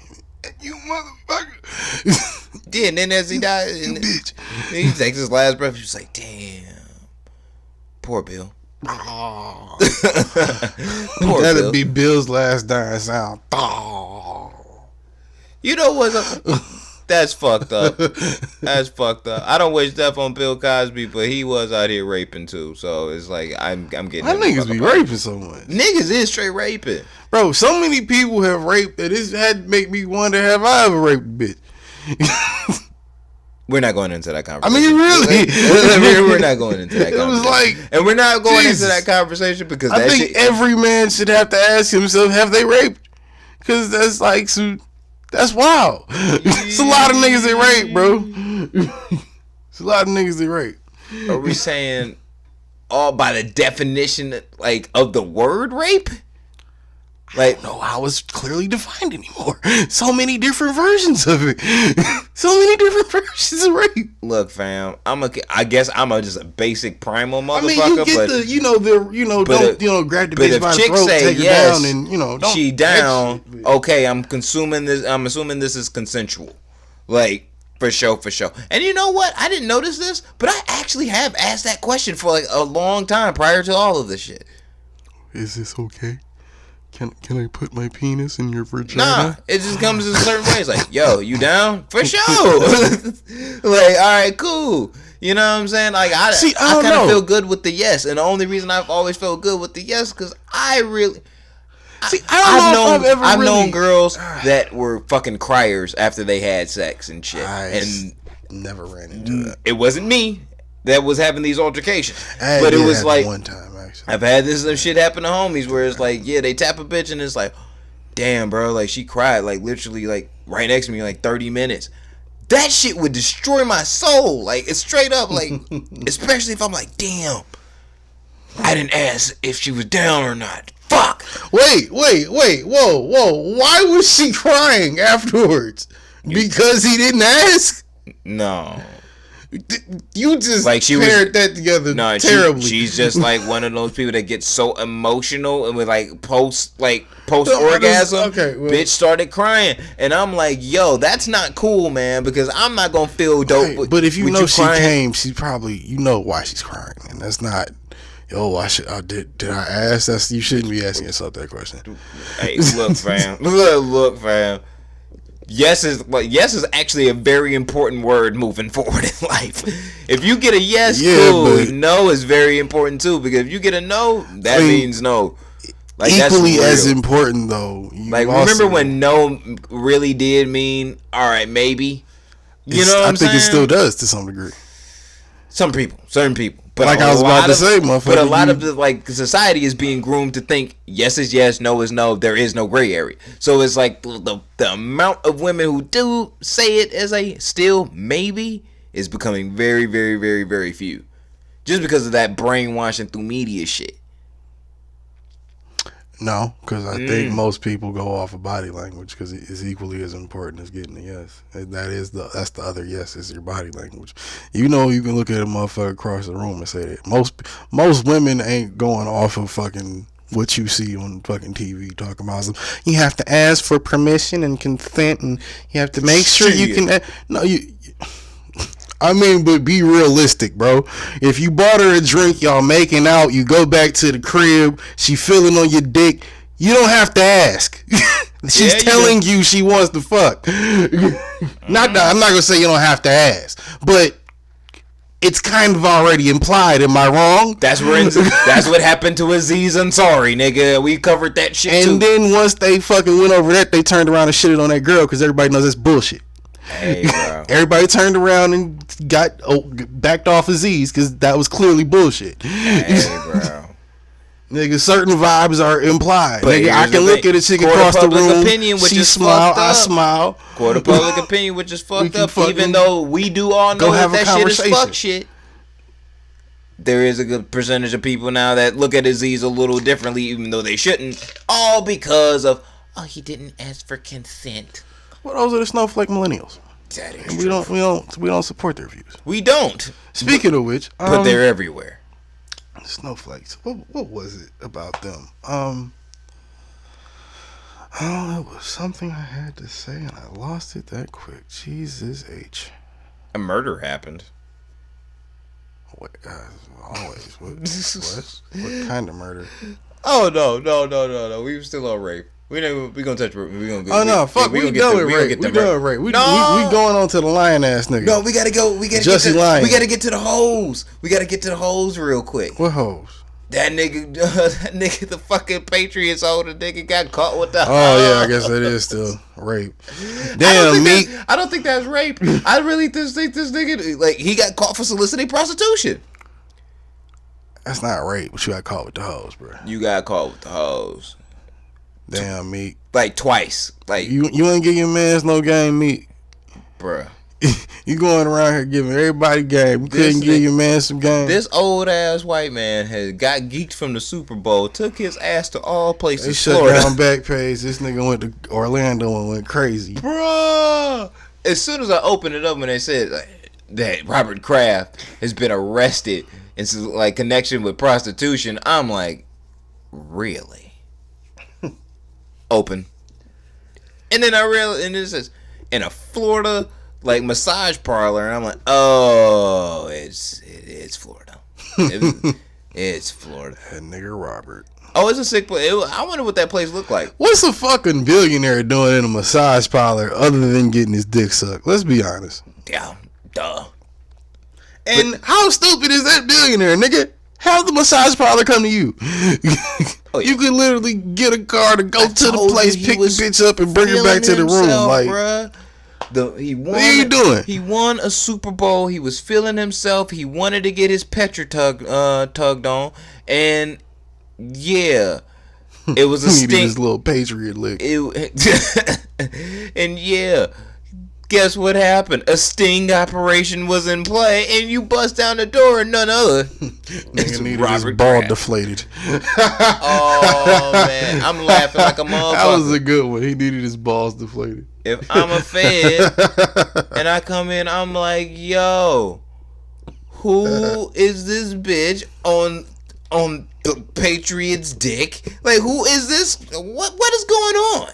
You motherfucker. Yeah, and then as he died, he takes his last breath, he's like, damn, poor Bill. Oh. That'd be Bill's last dying sound. You know what's up? That's fucked up. That's fucked up. I don't wish death on Bill Cosby, but he was out here raping too. So it's like I'm getting. That niggas be raping so much. Niggas is straight raping, bro. So many people have raped that it had to make me wonder: have I ever raped a bitch? We're not going into that conversation. I mean, really, we're not going into that conversation. It was like, and we're not going into that conversation because I think every man should have to ask himself: have they raped? Because that's like some. That's wild. It's a lot of niggas that rape, bro. It's a lot of niggas that rape. Are we saying all by the definition like of the word rape? Like, I don't know how it's clearly defined anymore. So many different versions of it. So many different versions of rape. Look, fam, I guess I'm just a basic primal motherfucker. I mean, you get don't grab the bitch by the throat, take her down, and don't. She down. Okay, I'm assuming this is consensual. Like, for sure. And you know what? I didn't notice this, but I actually have asked that question for like a long time prior to all of this shit. Is this okay? Can I put my penis in your vagina? Nah, it just comes in certain ways. Like, yo, you down? For sure. Like, all right, cool. You know what I'm saying? Like, I kind of feel good with the yes. And the only reason I've always felt good with the yes, because I really... I've known girls that were fucking criers after they had sex and shit. And never ran into that. It wasn't me that was having these altercations. But it was like one time, actually. I've had this shit happen to homies where it's like, yeah, they tap a bitch and it's like, damn, bro, like she cried like literally like right next to me like 30 minutes. That shit would destroy my soul. Like, it's straight up, like, especially if I'm like, damn, I didn't ask if she was down or not. Fuck. Wait, whoa. Why was she crying afterwards? Because he didn't ask? No. You just like paired that together terribly. She's just like one of those people that gets so emotional and with like post orgasm. Bitch started crying, and I'm like, yo, that's not cool, man. Because I'm not gonna feel dope. Right, but if you know she came, she probably why she's crying, and that's not. Yo, did I ask? You shouldn't be asking yourself that question. Hey, look, fam. Look, fam. Yes is actually a very important word moving forward in life. If you get a yes, cool. No is very important too, because if you get a no, that means no. Like, equally as important though. Like, remember when no really did mean all right, maybe? You know what I'm saying? I think it still does to some degree. Certain people. But like I was about to say, motherfucker. But a lot of the society is being groomed to think yes is yes, no is no. There is no gray area. So it's like the amount of women who do say it as a still maybe is becoming very, very, very, very few, just because of that brainwashing through media shit. No, because I think most people go off of body language because it's equally as important as getting a yes. And that's the other yes is your body language. You know, you can look at a motherfucker across the room and say that most women ain't going off of fucking what you see on fucking TV talking about them. You have to ask for permission and consent, and you have to make sure you can. I mean, but be realistic, bro. If you bought her a drink, y'all making out, you go back to the crib, she feeling on your dick, you don't have to ask. She's telling you she wants to fuck. I'm not gonna say you don't have to ask, but it's kind of already implied. Am I wrong? That's what happened to Aziz Ansari, nigga. We covered that shit too. And then once they fucking went over that, they turned around and shitted on that girl because everybody knows that's bullshit. Hey, bro. Everybody turned around and backed off Aziz because that was clearly bullshit. Hey, bro. Nigga, certain vibes are implied. Nigga, I can look at a chick across the room. She smile, I smile. Court of public opinion, which is fucked up. Even though we do all know that shit is fuck shit. There is a good percentage of people now that look at Aziz a little differently, even though they shouldn't. All because of he didn't ask for consent. Well, those are the snowflake millennials. That is we don't support their views. We don't. Speaking of which, but they're everywhere. Snowflakes. What was it about them? It was something I had to say and I lost it that quick. Jesus H. A murder happened. Wait, always. What kind of murder? Oh no. We were still on rape. We gonna touch rape. We gonna. Fuck. We done with rape. We going on to the lion ass nigga. No, we gotta go. We gotta Jussie Lion. We gotta get to the hoes. We gotta get to the hoes real quick. What hoes? That nigga, the fucking Patriots older nigga got caught with the. Oh yeah, I guess that is still rape. Damn, I don't think that's rape. I really just think this nigga he got caught for soliciting prostitution. That's not rape, but you got caught with the hoes, bro. You got caught with the hoes. Damn, Meek. Like twice. Like you ain't give your mans no game, Meek. Bruh. You going around here giving everybody game. You couldn't give your man some game. This old ass white man got geeked from the Super Bowl, took his ass to all places. They shut down Backpage. This nigga went to Orlando and went crazy. Bruh. As soon as I opened it up and they said that Robert Kraft has been arrested in connection with prostitution, I'm like, really? Open. And then I realized, and it says in a Florida massage parlor, and I'm like, oh, it's Florida. It's Florida. That nigga Robert. Oh, it's a sick place. I wonder what that place looked like. What's a fucking billionaire doing in a massage parlor other than getting his dick sucked? Let's be honest. Yeah, duh. And how stupid is that billionaire, nigga? Have the massage parlor come to you. Oh, yeah. You could literally get a car to go to the told place, you pick the was bitch up, and bring her back to the room. himself, Like, bruh. He won, what are you doing? He won a Super Bowl. He was feeling himself. He wanted to get his Petra tugged on, and yeah, it was a he needed stink. his little Patriot lick. And yeah, guess what happened? A sting operation was in play, and you bust down the door, and none other. Nigga needed his Robert ball Kraft. deflated. Oh man, I'm laughing like a motherfucker. That was a good one. He needed his balls deflated. If I'm a Fed and I come in, I'm like, yo, who is this bitch on the Patriots' dick? Like, who is this? What is going on?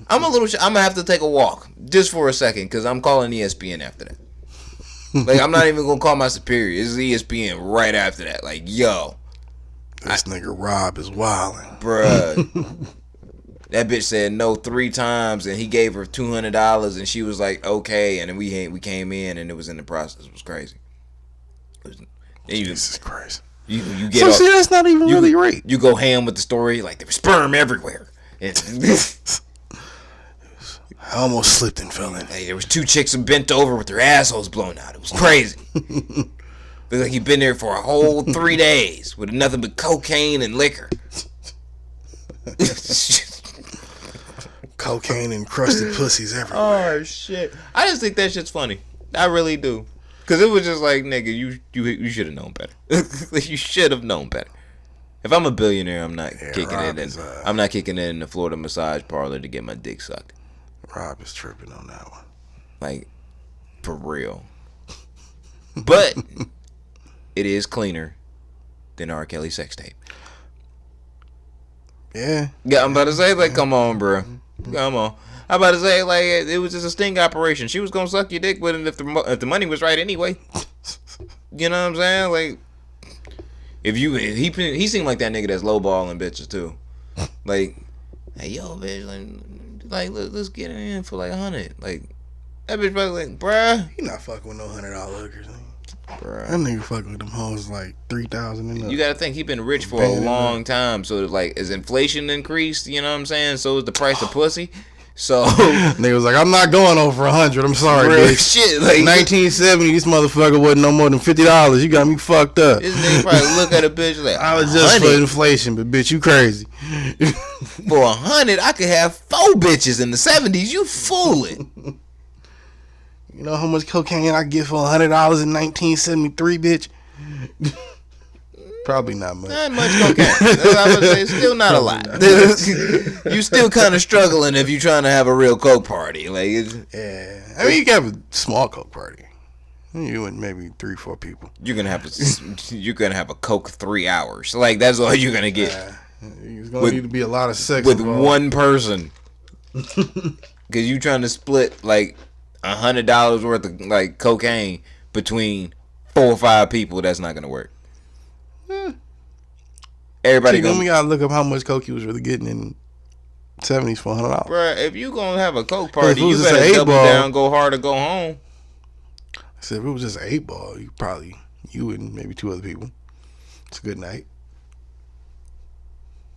I'm I'm gonna have to take a walk just for a second because I'm calling ESPN after that. Like, I'm not even gonna call my superior. It's ESPN right after that. Like, yo, This nigga Rob is wilding. bruh. That bitch said no 3 times, and he gave her $200, and she was like, okay, and then we came in, and it was in the process. It was crazy. Jesus Christ. You get So see, that's not even really rape. You go ham with the story, like there was sperm everywhere. And I almost slipped and fell in. hey, there was 2 chicks bent over with their assholes blown out. It was crazy. Looked like he'd been there for a whole 3 days with nothing but cocaine and liquor. Cocaine encrusted pussies everywhere. Oh shit! I just think that shit's funny. I really do. Cause it was just like, nigga, you should have known better. You should have known better. If I'm a billionaire, I'm not kicking Rob it in. is, I'm not kicking it in the Florida massage parlor to get my dick sucked. Rob is tripping on that one. Like, for real. But it is cleaner than R. Kelly sex tape. Yeah. Yeah, I'm about to say, like, come on, bro. Come on. I'm about to say, like, it was just a sting operation. She was gonna suck your dick with it if the money was right anyway. You know what I'm saying? Like, he seemed like that nigga that's lowballing bitches too. Like, hey, yo, bitch, like let's get it in for like 100. Like, that bitch probably like, bruh. He not fucking with no $100 hookers. Bruh. That nigga fucking with them hoes like 3,000 and up. You gotta think he been rich for a long time. So like, as inflation increased, you know what I'm saying? So is the price of pussy. So nigga was like, I'm not going over 100. I'm sorry, real bitch. shit. Like 1970, this motherfucker wasn't no more than $50. You got me fucked up. this nigga probably look at a bitch like, I was just 100? for inflation, but bitch, you crazy. For 100, I could have 4 bitches in the 70s. You fooling. You know how much cocaine I get for $100 in 1973, bitch? Probably not much. Not much cocaine. I would say still not a lot. You still kind of struggling if you're trying to have a real coke party. Like, Yeah, I mean you can have a small coke party. You and maybe 3-4 people. you're gonna have a coke 3 hours. Like, that's all you're gonna get It's gonna need to be a lot of sex with involved. one person. Because you trying to split like $100 worth of like cocaine between 4 or 5 people. That's not gonna work. Everybody Then gonna. we gotta look up how much coke he was really getting in 70s for $100. Bruh, if you gonna have a coke party, it was you just better an double 8-ball. down, go hard, or go home. I said if it was just an 8-ball, you and maybe 2 other people. It's a good night.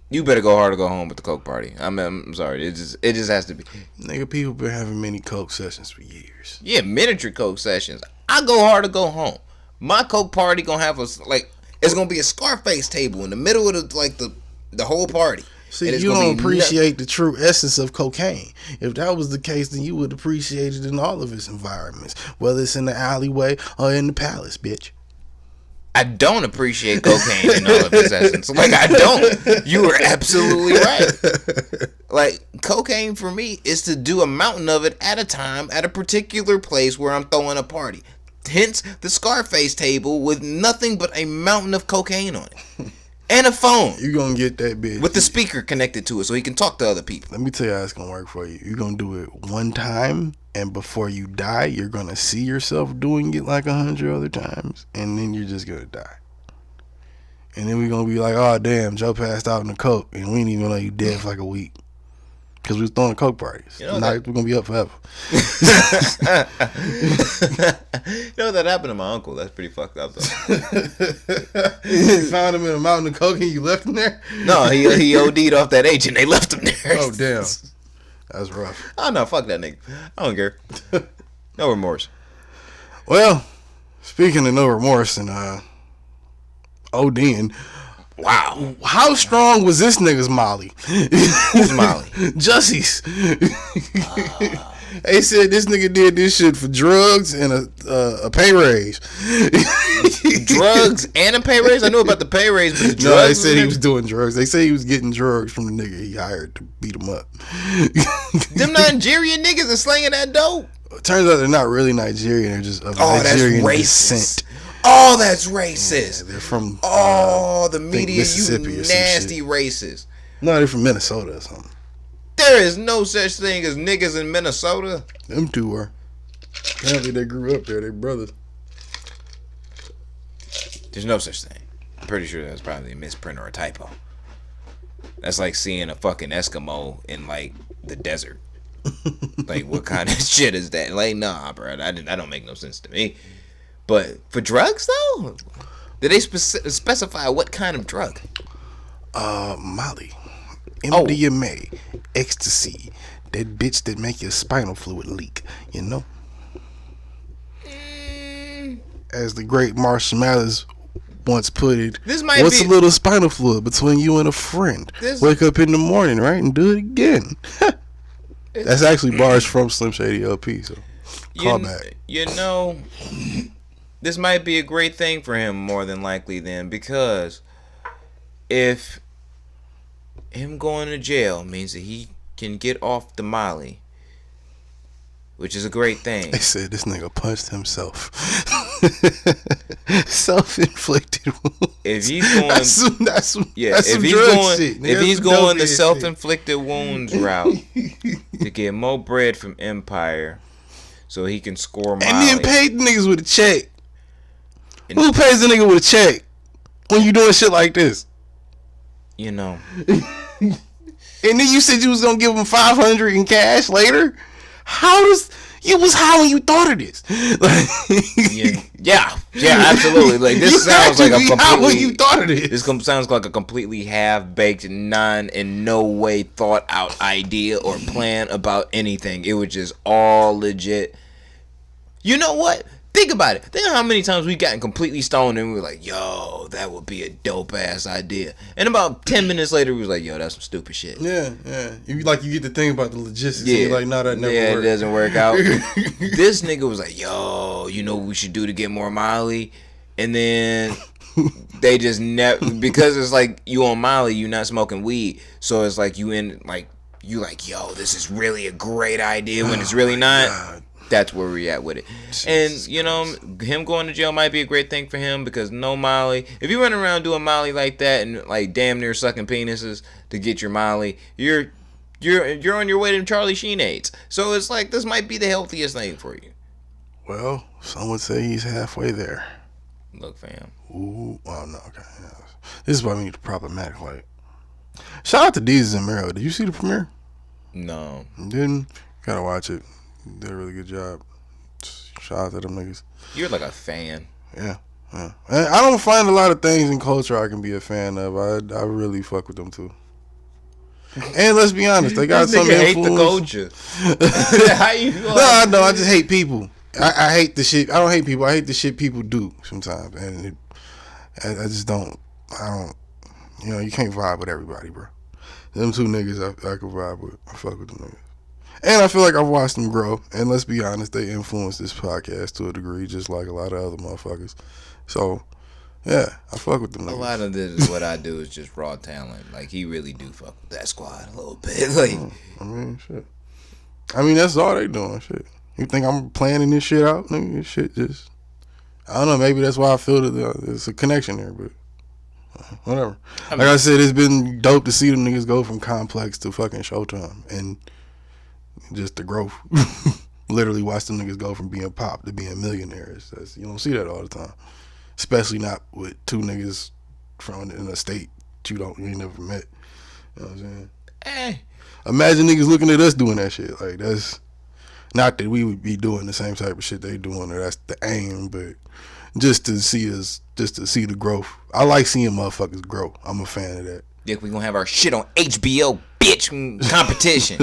You better go hard or go home with the coke party. I'm sorry, it just has to be. Nigga, people been having many coke sessions for years. Yeah, miniature coke sessions. I go hard or go home. My coke party gonna have it's gonna be a Scarface table in the middle of the whole party. See, And it's you gonna don't be appreciate the true essence of cocaine. If that was the case, then you would appreciate it in all of its environments, whether it's in the alleyway or in the palace, bitch. I don't appreciate cocaine in all of its essence. Like, I don't. You are absolutely right. Like, cocaine for me is to do a mountain of it at a time at a particular place where I'm throwing a party. Hence the Scarface table with nothing but a mountain of cocaine on it. And a phone. You gonna get that bitch. With the speaker connected to it so he can talk to other people. Let me tell you how it's gonna work for you. You're gonna do it one time, and before you die, you're gonna see yourself doing it like 100 other times, and then you're just gonna die. And then we gonna be like, oh damn, Joe passed out in the coke, and we didn't even know you dead for like a week. Cause we was throwing coke parties. You know we're gonna be up forever. You know that happened to my uncle. That's pretty fucked up though. You found him in a mountain of coke and you left him there? No, he OD'd off that H and they left him there. Oh damn. That's rough. Oh no, fuck that nigga. I don't care. No remorse. Well, speaking of no remorse and ODing, wow. How strong was this nigga's Molly? Who's Molly? Jussie's. They said this nigga did this shit for drugs and a pay raise. Drugs and a pay raise? I knew about the pay raise, but the drugs. No, they said he was doing drugs. They say he was getting drugs from the nigga he hired to beat him up. Them Nigerian niggas are slinging that dope. Turns out they're not really Nigerian. They're just of Nigerian descent. Oh, that's racist. Yeah, they're from. The media, you nasty racist. No, they're from Minnesota or something. There is no such thing as niggas in Minnesota. Them two were. Apparently they grew up there. They brothers. There's no such thing. I'm pretty sure that's probably a misprint or a typo. That's like seeing a fucking Eskimo in like the desert. Like what kind of shit is that? Like nah, bro. That don't make no sense to me. But for drugs though, did they specify what kind of drug? Molly, MDMA, ecstasy, that bitch that make your spinal fluid leak. You know. As the great Marshall Mathers once put it, what's a little spinal fluid between you and a friend? Wake up in the morning, right, and do it again. That's actually bars from Slim Shady LP. So call back. You know. This might be a great thing for him more than likely then, because if him going to jail means that he can get off the Molly, which is a great thing. They said this nigga punched himself. Self-inflicted wounds. If he's going, if he's going the self-inflicted wounds route to get more bread from Empire, so he can score Molly, and then pay the niggas with a check. Who pays the nigga with a check when you doing shit like this? You know. And then you said you was gonna give him $500 in cash later. You was high when you thought of this. Yeah, absolutely. Like this sounds like a completely. When you thought of this. This sounds like a completely half-baked, in no way thought out idea or plan about anything. It was just all legit. You know what? Think about it. Think of how many times we gotten completely stoned and we were like, yo, that would be a dope ass idea. And about 10 minutes later, we was like, yo, that's some stupid shit. Yeah. You get to think about the logistics. Yeah. And you're like, no, that never works. It doesn't work out. This nigga was like, yo, you know what we should do to get more Molly? And then they just never, because it's like you on Molly, you not smoking weed. So it's like you like, yo, this is really a great idea when it's really not. God. That's where we're at with it. And, you know, him going to jail might be a great thing for him because no Molly. If you run around doing Molly like that and, like, damn near sucking penises to get your Molly, you're on your way to Charlie Sheen AIDS. So it's like, this might be the healthiest thing for you. Well, some would say he's halfway there. Look, fam. Ooh, oh, no, okay. Yeah. This is why we need the problematic light. Shout out to Deezus and Mero. Did you see the premiere? No. You didn't? Gotta watch it. Did a really good job. Shout out to them niggas. You're like a fan. Yeah. And I don't find a lot of things in culture I can be a fan of. I really fuck with them too. And let's be honest, they got some influence. Hate the culture. How you? No, I just hate people. I hate the shit. I don't hate people. I hate the shit people do sometimes, and I just don't. I don't. You know, you can't vibe with everybody, bro. Them two niggas I can vibe with. I fuck with them niggas. And I feel like I've watched them grow. And let's be honest, they influenced this podcast to a degree, just like a lot of other motherfuckers. So, yeah, I fuck with them niggas. A lot of this is what I do is just raw talent. Like, he really do fuck with that squad a little bit. Like, I mean, shit. I mean, that's all they doing, shit. You think I'm planning this shit out? Nigga, this shit just... I don't know, maybe that's why I feel that there's a connection there, but... Whatever. Like I said, it's been dope to see them niggas go from Complex to fucking Showtime. And... just the growth. Literally watch them niggas go from being pop to being millionaires. You don't see that all the time. Especially not with two niggas from in a state you ain't never met. You know what I'm saying? Eh. Imagine niggas looking at us doing that shit. Like, that's not that we would be doing the same type of shit they doing, or that's the aim, but just to see the growth. I like seeing motherfuckers grow. I'm a fan of that. Yeah, we gonna have our shit on HBO, bitch. Competition.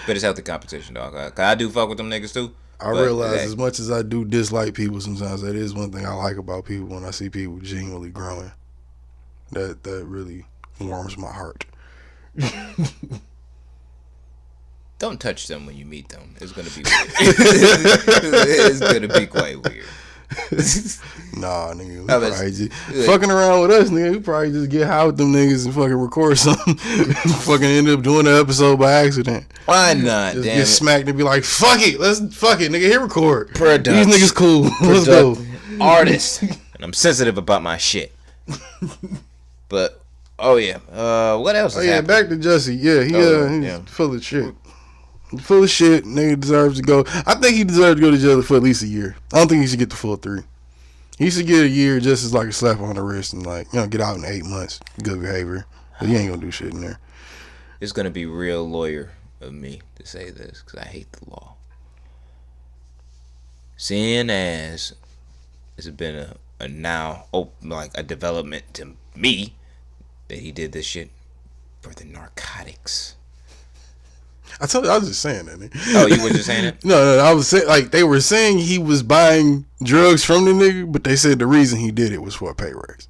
But it's healthy competition, dog. Cause I do fuck with them niggas too. I realize as much as I do dislike people sometimes, that is one thing I like about people when I see people genuinely growing. That really warms my heart. Don't touch them when you meet them. It's gonna be weird. It's gonna be quite weird. Nah, nigga, we probably just fucking around with us, nigga. We probably just get high with them niggas and fucking record something. Fucking end up doing the episode by accident. Why not? Just damn get it. smacked and be like, fuck it, nigga, hit record. Product. These niggas cool. Let's go. Artist. And I'm sensitive about my shit. But what else? Oh yeah, back to Jussie. Yeah, he's full of shit. Full of shit. Nigga deserves to go. I think he deserves to go to jail for at least a year. I don't think he should get the full 3. He should get a year just as like a slap on the wrist and like, get out in 8 months. Good behavior. But he ain't gonna do shit in there. It's gonna be real lawyer of me to say this because I hate the law. Seeing as it's been a development to me that he did this shit for the narcotics. I told you, I was just saying that, nigga. Oh, you were just saying it? No, I was saying, like, they were saying he was buying drugs from the nigga, but they said the reason he did it was for a pay raise.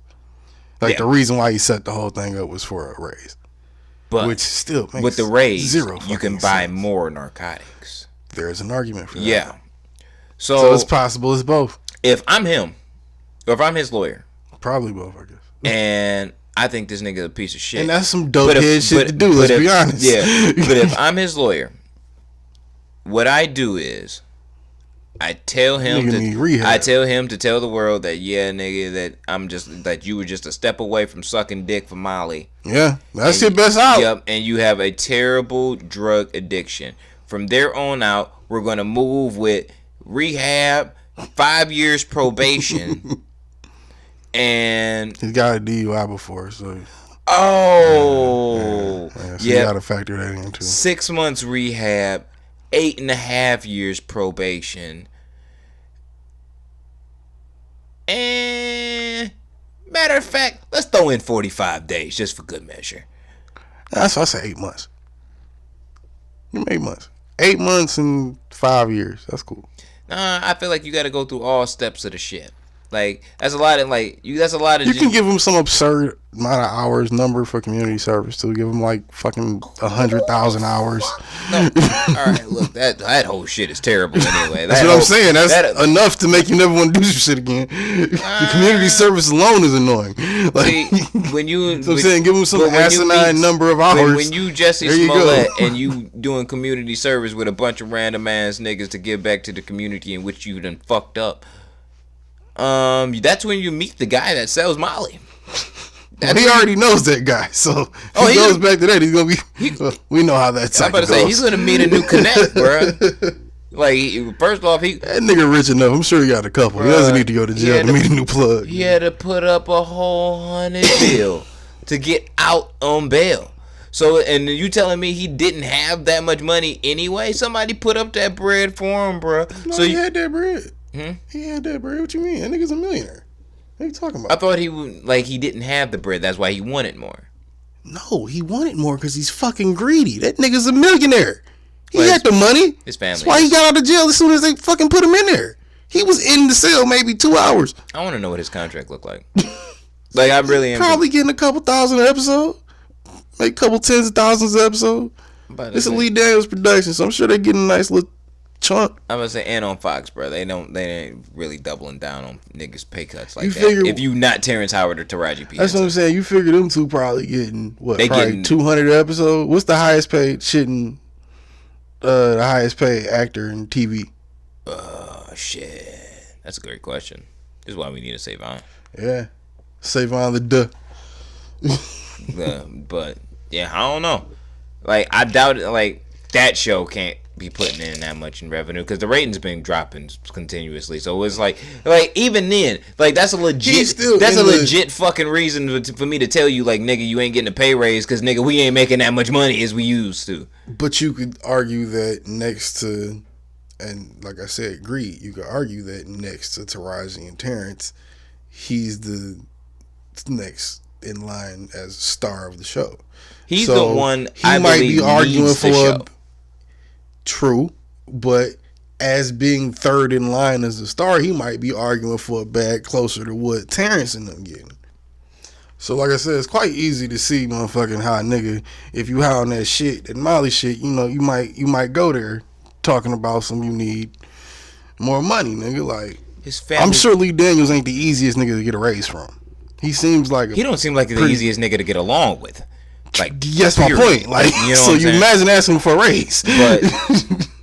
Like, the reason why he set the whole thing up was for a raise. But which still makes with the raise, zero you can buy more narcotics. There's an argument for that. Yeah. So it's possible it's both. If I'm him, or if I'm his lawyer. Probably both, I guess. And I think this nigga a piece of shit. And that's some dope head shit to do, let's be honest. Yeah. But if I'm his lawyer, what I do is I tell him to tell the world that that you were just a step away from sucking dick for Molly. Yeah. That's your best out. Yep, and you have a terrible drug addiction. From there on out, we're gonna move with rehab, 5 years probation. And he's got a DUI before, so so you gotta factor that in too. 6 months rehab, 8.5 years probation, and matter of fact, let's throw in 45 days just for good measure. That's why I say 8 months. Give me 8 months. 8 months and 5 years. That's cool. I feel like you got to go through all steps of the shit. Like that's a lot of You can give them some absurd amount of hours number for community service too. Give them like fucking 100,000 hours. No. All right, look, that whole shit is terrible anyway. That's what I'm saying. That's enough to make you never want to do some shit again. The community service alone is annoying. Like, see, when you, so I'm saying, give them some asinine number of hours. When you Jussie Smollett and you doing community service with a bunch of random ass niggas to give back to the community in which you done fucked up. That's when you meet the guy that sells Molly. He already knows that guy, so if he goes back to that, he's gonna be. We know how that. I'm about to say he's gonna meet a new connect, bro. Like first off, that nigga rich enough. I'm sure he got a couple. He doesn't need to go to jail to meet a new plug. He had to put up a whole 100 bill to get out on bail. So, and you telling me he didn't have that much money anyway? Somebody put up that bread for him, bro. No, so he had that bread. He had that bread. What you mean? That nigga's a millionaire. What are you talking about? I thought he didn't have the bread. That's why he wanted more. No, he wanted more because he's fucking greedy. That nigga's a millionaire. He had the money. His family. That's why he got out of jail as soon as they fucking put him in there. He was in the cell maybe 2 hours. I want to know what his contract looked like. Like, I really am. Probably getting a couple thousand an episode. Make a couple tens of thousands an episode. It's a Lee Daniels production, so I'm sure they're getting a nice little chunk. I'm gonna say, and on Fox, bro, they ain't really doubling down on niggas pay cuts like that. If you not Terrence Howard or Taraji P. That's what I'm saying. You figure them two probably getting what? They probably 200 an episode. What's the highest paid shit in the highest paid actor in TV? Shit. That's a great question. This is why we need to save on. Yeah, save on the duh. But yeah, I don't know. Like I doubt it. Like that show can't be putting in that much in revenue because the ratings been dropping continuously. So it's like even then, like that's a legit fucking reason for me to tell you, like, nigga, you ain't getting a pay raise because, nigga, we ain't making that much money as we used to. But you could argue that next to, and like I said, Greed, you could argue that next to Taraji and Terrence, he's the next in line as star of the show. He's the one he might be arguing for true, but as being third in line as a star, he might be arguing for a bag closer to what Terrence and them getting. So like I said, it's quite easy to see, motherfucking, how, nigga, if you high on that shit, that Molly shit, you know, you might go there talking about some you need more money, nigga. Like, his family, I'm sure Lee Daniels ain't the easiest nigga to get a raise from. He seems like he don't seem like the easiest nigga to get along with. Like, that's my point. Like, you know, so you imagine asking for a raise. But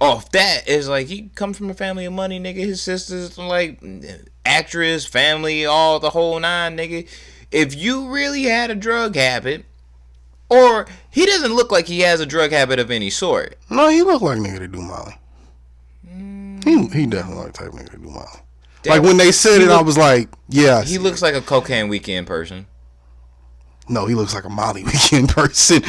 off that is like, he comes from a family of money, nigga. His sister's like actress, family, all the whole nine, nigga. If you really had a drug habit, or he doesn't look like he has a drug habit of any sort. No, he look like nigga to do Molly. He definitely like type nigga to do Molly. Like when they said it, I was like, yeah. He looks like a cocaine weekend person. No, he looks like a Molly weekend person.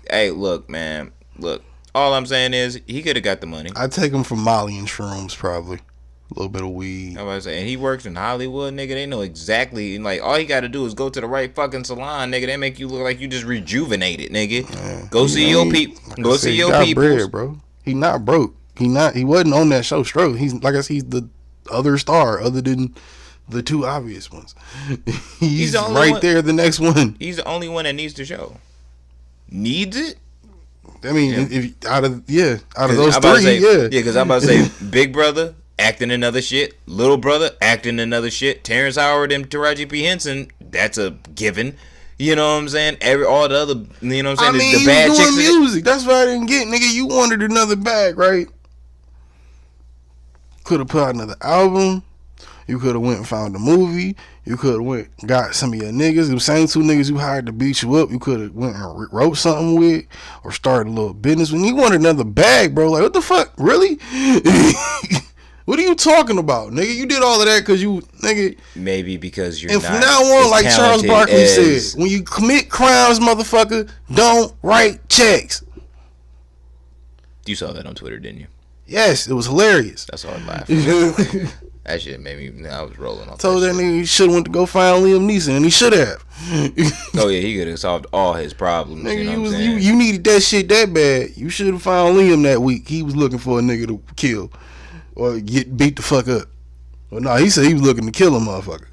Hey, look, man. Look, all I'm saying is he could have got the money. I'd take him for Molly and shrooms, probably. A little bit of weed. I was saying, and he works in Hollywood, nigga. They know exactly. Like, all you got to do is go to the right fucking salon, nigga. They make you look like you just rejuvenated, nigga. Yeah. Go see your people. Go see your people. Bread, bro. He not broke. He wasn't on that show straight. He's, like I said, he's the other star other than the two obvious ones. He's right there, the next one. He's the only one that needs the show. Needs it? I mean, if out of those three, yeah, because I'm about to say Big Brother acting another shit, Little Brother acting another shit, Terrence Howard and Taraji P. Henson, that's a given. You know what I'm saying? All the other, you know what I'm saying? I mean, the bad doing chicks. Music. That's what I didn't get, nigga. You wanted another bag, right? Could have put out another album. You could have went and found a movie. You could have went and got some of your niggas. The same two niggas you hired to beat you up. You could have went and wrote something with or started a little business. When you wanted another bag, bro, like, what the fuck? Really? What are you talking about, nigga? You did all of that because you, nigga. Maybe because you're. And from now on, like Charles Barkley said, when you commit crimes, motherfucker, don't write checks. You saw that on Twitter, didn't you? Yes, it was hilarious. That's all I laughed. That shit made me. I was rolling off. Told that nigga he should have went to go find Liam Neeson, and he should have. Oh yeah, he could have solved all his problems. Nigga, you know you needed that shit that bad. You should have found Liam that week. He was looking for a nigga to kill or get beat the fuck up. Well, no, he said he was looking to kill a motherfucker.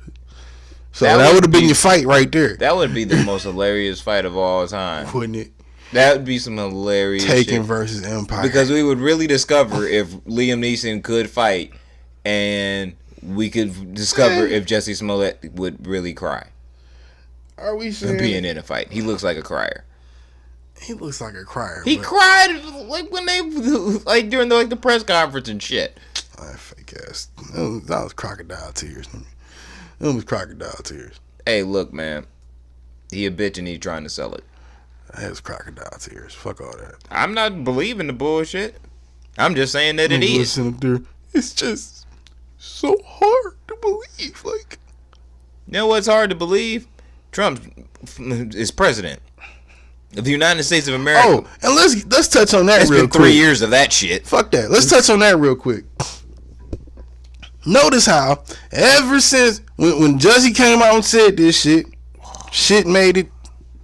So that would have been your fight right there. That would be the most hilarious fight of all time, wouldn't it? That would be some hilarious Taken shit. versus Empire. Because we would really discover if Liam Neeson could fight, and we could discover if Jussie Smollett would really cry. Are we saying being in a fight? He looks like a crier. He looks like a crier. He cried like when they like during the press conference and shit. Fake ass. That was crocodile tears. It was crocodile tears. Hey, look, man. He a bitch and he's trying to sell it. That was crocodile tears. Fuck all that. I'm not believing the bullshit. I'm just saying that it is. Listen up there. It's just so hard to believe. Like, you know what's hard to believe? Trump is president of the United States of America. Oh, and let's touch on that real quick. It's been 3 years of that shit. Fuck that. Let's touch on that real quick. Notice how ever since when Jussie came out and said this shit made it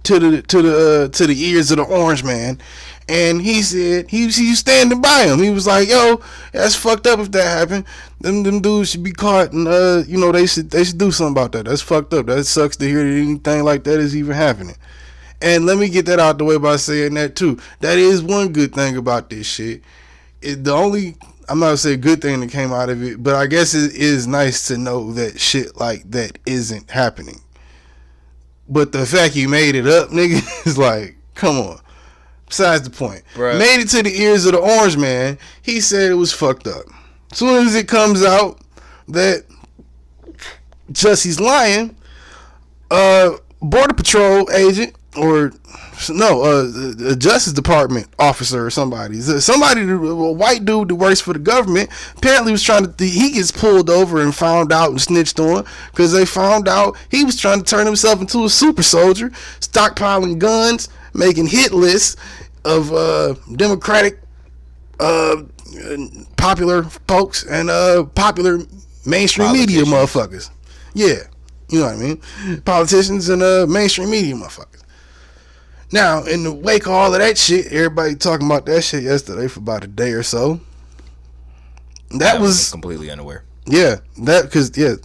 to the ears of the orange man, and he said he was standing by him. He was like, "Yo, that's fucked up if that happened. Them dudes should be caught, and they should do something about that. That's fucked up. That sucks to hear that anything like that is even happening." And let me get that out the way by saying that too. That is one good thing about this shit. I'm not gonna say good thing that came out of it, but I guess it is nice to know that shit like that isn't happening. But the fact you made it up, nigga, is like, come on. Besides the point. Bruh. Made it to the ears of the orange man. He said it was fucked up. As soon as it comes out that Jussie's lying, Border Patrol agent or No, a Justice Department officer or somebody. A white dude that works for the government apparently was trying to. He gets pulled over and found out and snitched on because they found out he was trying to turn himself into a super soldier, stockpiling guns, making hit lists of Democratic popular folks and popular mainstream media motherfuckers. Yeah, you know what I mean? Politicians and mainstream media motherfuckers. Now, in the wake of all of that shit, everybody talking about that shit yesterday for about a day or so. That was completely unaware. Yeah,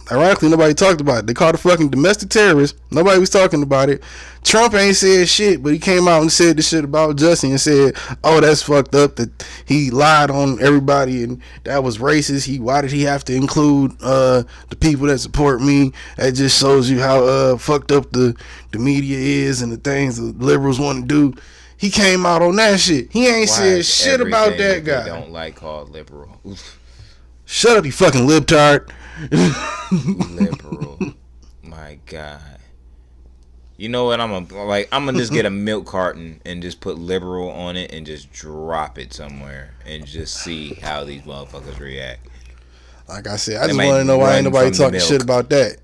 ironically, nobody talked about it. They called a fucking domestic terrorist. Nobody was talking about it. Trump ain't said shit, but he came out and said this shit about Jussie and said, oh, that's fucked up that he lied on everybody and that was racist. Why did he have to include the people that support me? That just shows you how fucked up the media is and the things the liberals want to do. He came out on that shit. He ain't said shit about that guy. Don't like called liberal. Oof. Shut up, you fucking libtard. Liberal. My God. You know what? I'm gonna just get a milk carton and just put liberal on it and just drop it somewhere and just see how these motherfuckers react. Like I said, I just want to know why ain't nobody talking shit about that.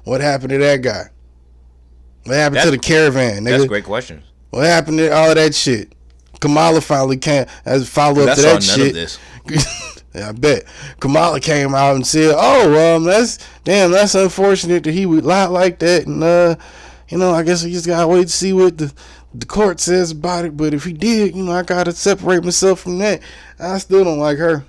What happened to that guy? What happened to the caravan, nigga? That's a great question. What happened to all of that shit? Kamala finally came as a follow up to that shit. Of this. Yeah, I bet. Kamala came out and said, "Oh, that's unfortunate that he would lie like that, and I guess we just gotta wait to see what the court says about it. But if he did, I gotta separate myself from that." I still don't like her.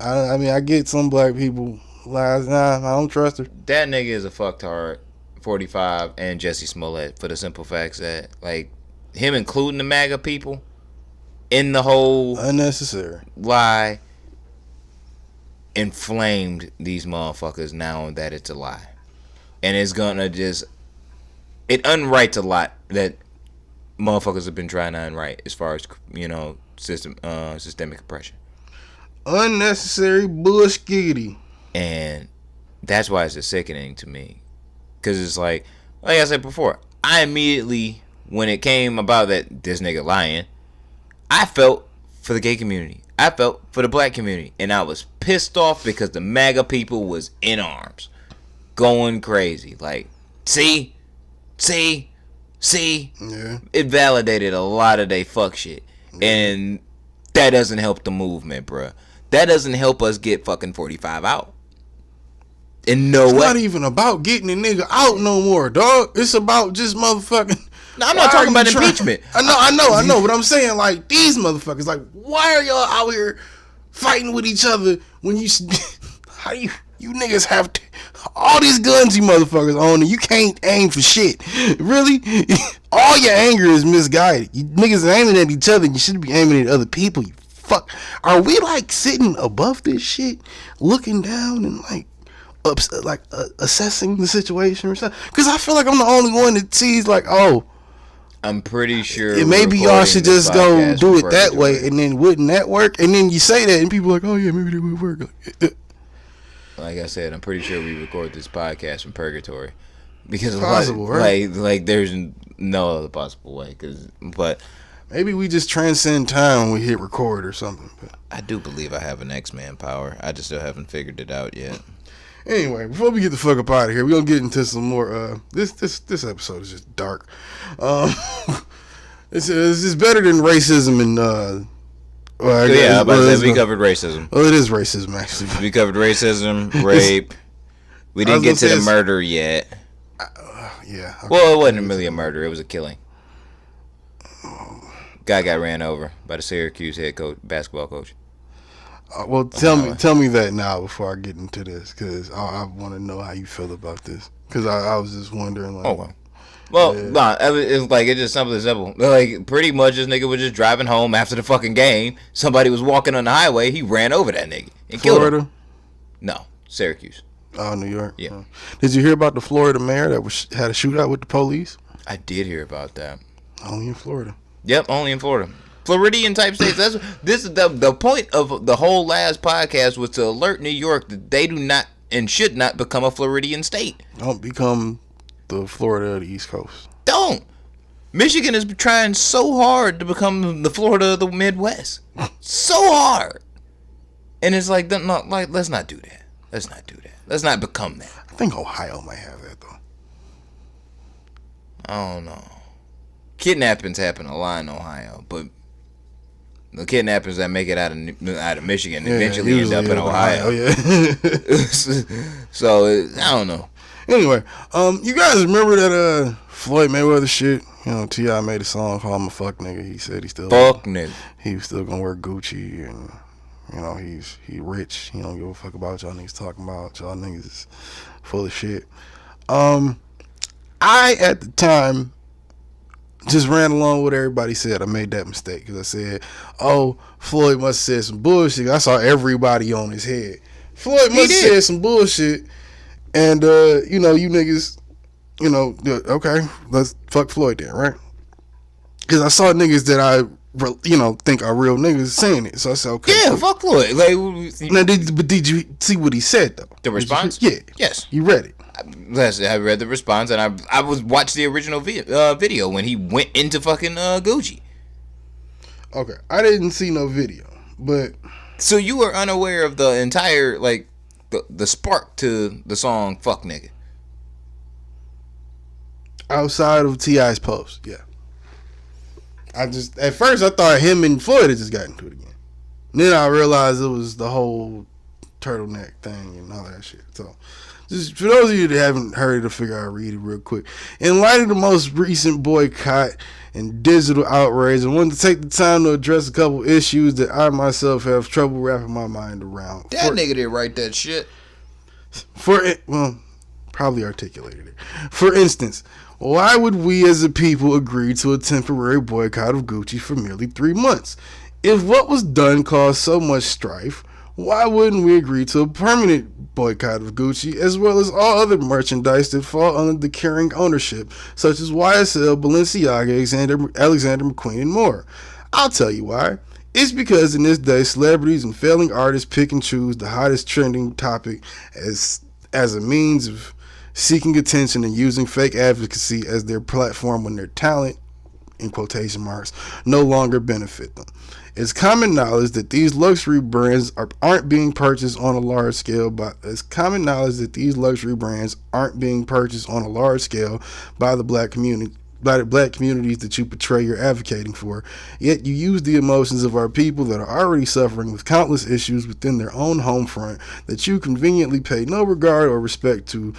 I mean, I get some black people lies. Nah, I don't trust her. That nigga is a fucktard. 45 and Jussie Smollett for the simple facts that him including the MAGA people in the whole unnecessary lie inflamed these motherfuckers now that it's a lie. And it's gonna it unwrites a lot that motherfuckers have been trying to unwrite as far as systemic oppression. Unnecessary bullshitty. And that's why it's sickening to me. Cause it's like I said before, I immediately when it came about that this nigga lying, I felt for the gay community. I felt for the black community. And I was pissed off because the MAGA people was in arms. Going crazy. See? Yeah. It validated a lot of they fuck shit. Yeah. And that doesn't help the movement, bruh. That doesn't help us get fucking 45 out. And it's not even about getting a nigga out no more, dog. It's about just motherfucking... No, I'm not talking about impeachment. I know. But I'm saying, these motherfuckers, why are y'all out here fighting with each other when you... How do you niggas have all these guns you motherfuckers own and you can't aim for shit? Really? All your anger is misguided. You niggas are aiming at each other and you should be aiming at other people, you fuck. Are we, sitting above this shit, looking down and, assessing the situation or something? Because I feel like I'm the only one that sees I'm pretty sure maybe y'all should just go do it that way, and then wouldn't that work? And then you say that and people are like, oh yeah, maybe that would work. Like I said, I'm pretty sure we record this podcast from purgatory because it's possible, right? There's no other possible way. But maybe we just transcend time when we hit record or something. But I do believe I have an X-Man power. I just still haven't figured it out yet. Anyway, before we get the fuck up out of here, we're gonna get into some more. This episode is just dark. This is better than racism and. We covered racism. Well, it is racism actually. We covered racism, rape. We didn't get to the murder yet. Yeah. Okay. Well, it wasn't really a murder. It was a killing. Guy got ran over by the Syracuse basketball coach. Well, tell me that now before I get into this, because I want to know how you feel about this. Because I was just wondering, it's just something simple. Pretty much this nigga was just driving home after the fucking game. Somebody was walking on the highway. He ran over that nigga and killed him. No, Syracuse. Oh, New York. Yeah. Did you hear about the Florida mayor that had a shootout with the police? I did hear about that. Only in Florida. Yep, only in Florida. Floridian type states. This is the point of the whole last podcast was to alert New York that they do not and should not become a Floridian state. Don't become the Florida of the East Coast. Don't. Michigan is trying so hard to become the Florida of the Midwest. So hard. And it's like, let's not do that. Let's not do that. Let's not become that. I think Ohio might have that, though. I don't know. Kidnappings happen a lot in Ohio, but the kidnappers that make it out of Michigan eventually end up in Ohio. Yeah. So, I don't know. Anyway, you guys remember that Floyd Mayweather shit? You know, T.I. made a song called "I'm a Fuck Nigga." He said he still nigga. He was still gonna wear Gucci, and you know he rich. He don't give a fuck about y'all niggas talking about. Y'all niggas is full of shit. I at the time just ran along with what everybody said. I made that mistake because I said, "Oh, Floyd must have said some bullshit." I saw everybody on his head. Floyd must have said some bullshit, and you know, you niggas. You know, okay, let's fuck Floyd then, right? Because I saw niggas that I, think are real niggas saying it. So I said, okay. Yeah, cool. Fuck Floyd. Like, now, did you see what he said, though? The response? Yeah. Yes. You read it? I read the response, and I watched the original video when he went into fucking Gucci. Okay. I didn't see no video, but... So you were unaware of the entire, like, the spark to the song Fuck Nigga? Outside of T.I.'s post, yeah. At first I thought him and Floyd had just got into it again. Then I realized it was the whole turtleneck thing and all that shit. So, just for those of you that haven't heard it, figure I'll read it real quick. In light of the most recent boycott and digital outrage, I wanted to take the time to address a couple issues that I myself have trouble wrapping my mind around. That nigga didn't write that shit. Probably articulated it. For instance, why would we as a people agree to a temporary boycott of Gucci for merely 3 months? If what was done caused so much strife, why wouldn't we agree to a permanent boycott of Gucci as well as all other merchandise that fall under the Kering ownership, such as YSL, Balenciaga, Alexander McQueen, and more? I'll tell you why. It's because in this day, celebrities and failing artists pick and choose the hottest trending topic as a means of seeking attention and using fake advocacy as their platform when their talent, in quotation marks, no longer benefit them. It's common knowledge that these luxury brands aren't being purchased on a large scale by the black community. By the black communities that you portray you're advocating for, yet you use the emotions of our people that are already suffering with countless issues within their own home front that you conveniently pay no regard or respect to.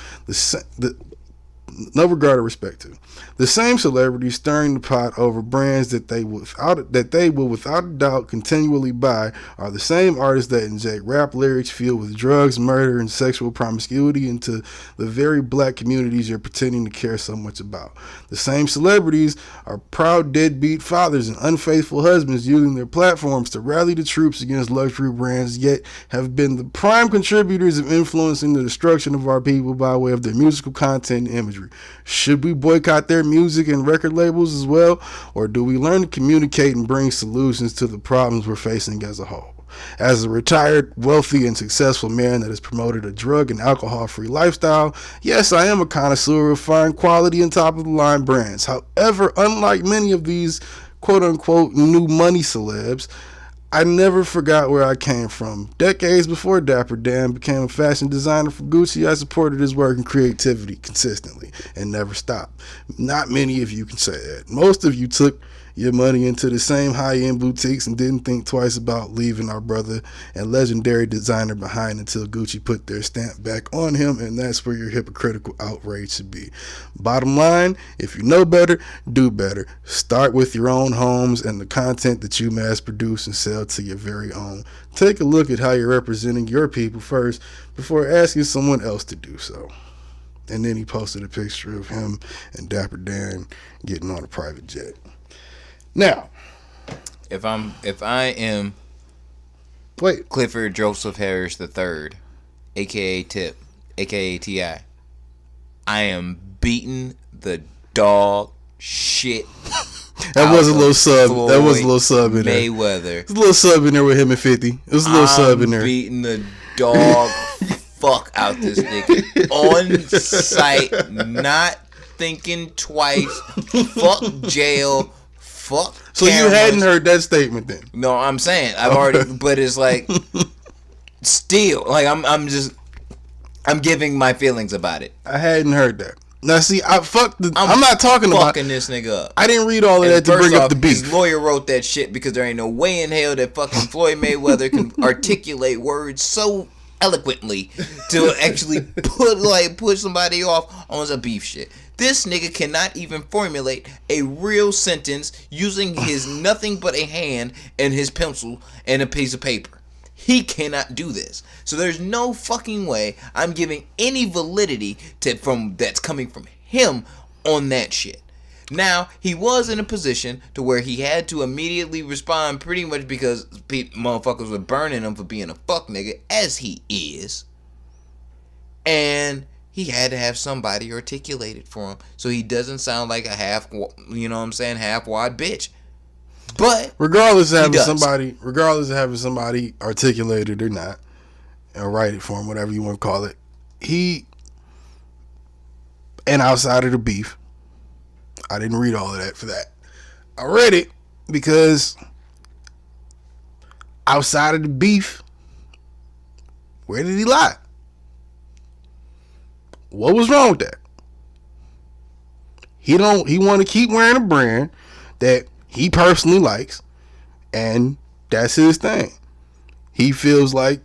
The same celebrities stirring the pot over brands that they will without a doubt continually buy are the same artists that inject rap lyrics filled with drugs, murder, and sexual promiscuity into the very black communities you're pretending to care so much about. The same celebrities are proud deadbeat fathers and unfaithful husbands using their platforms to rally the troops against luxury brands, yet have been the prime contributors of influencing the destruction of our people by way of their musical content and imagery. Should we boycott their music and record labels as well, or do we learn to communicate and bring solutions to the problems we're facing as a whole? As a retired, wealthy, and successful man that has promoted a drug and alcohol-free lifestyle, yes, I am a connoisseur of fine quality and top-of-the-line brands. However, unlike many of these quote-unquote new money celebs, I never forgot where I came from. Decades before Dapper Dan became a fashion designer for Gucci, I supported his work and creativity consistently and never stopped. Not many of you can say that. Most of you took your money into the same high-end boutiques and didn't think twice about leaving our brother and legendary designer behind until Gucci put their stamp back on him, and that's where your hypocritical outrage should be. Bottom line, if you know better, do better. Start with your own homes and the content that you mass produce and sell to your very own. Take a look at how you're representing your people first before asking someone else to do so. And then he posted a picture of him and Dapper Dan getting on a private jet. Now, if I am Clifford Joseph Harris III, aka Tip, aka T.I., I am beating the dog shit. That was a little sub. That was a little sub in there. Mayweather. There's a little sub in there with him and 50. It was a little sub in there. Beating the dog fuck out this nigga on sight, not thinking twice. Fuck jail. Fuck. So cameras. you hadn't heard that statement then? No, I'm saying I've already, but it's like still like I'm giving my feelings about it. I hadn't heard that. Now see, I'm not talking about fucking this nigga up. I didn't read all of that to bring up the beef. His lawyer wrote that shit because there ain't no way in hell that fucking Floyd Mayweather can articulate words so eloquently to actually put somebody off on some beef shit. This nigga cannot even formulate a real sentence using his nothing but a hand and his pencil and a piece of paper. He cannot do this. So there's no fucking way I'm giving any validity that's coming from him on that shit. Now, he was in a position to where he had to immediately respond pretty much because motherfuckers were burning him for being a fuck nigga, as he is. And he had to have somebody articulate it for him so he doesn't sound like a half-wad bitch. But regardless of having somebody articulate it or not, and write it for him, whatever you want to call it, and outside of the beef, I didn't read all of that for that. I read it because outside of the beef, where did he lie? What was wrong with that? He want to keep wearing a brand that he personally likes, and that's his thing. He feels like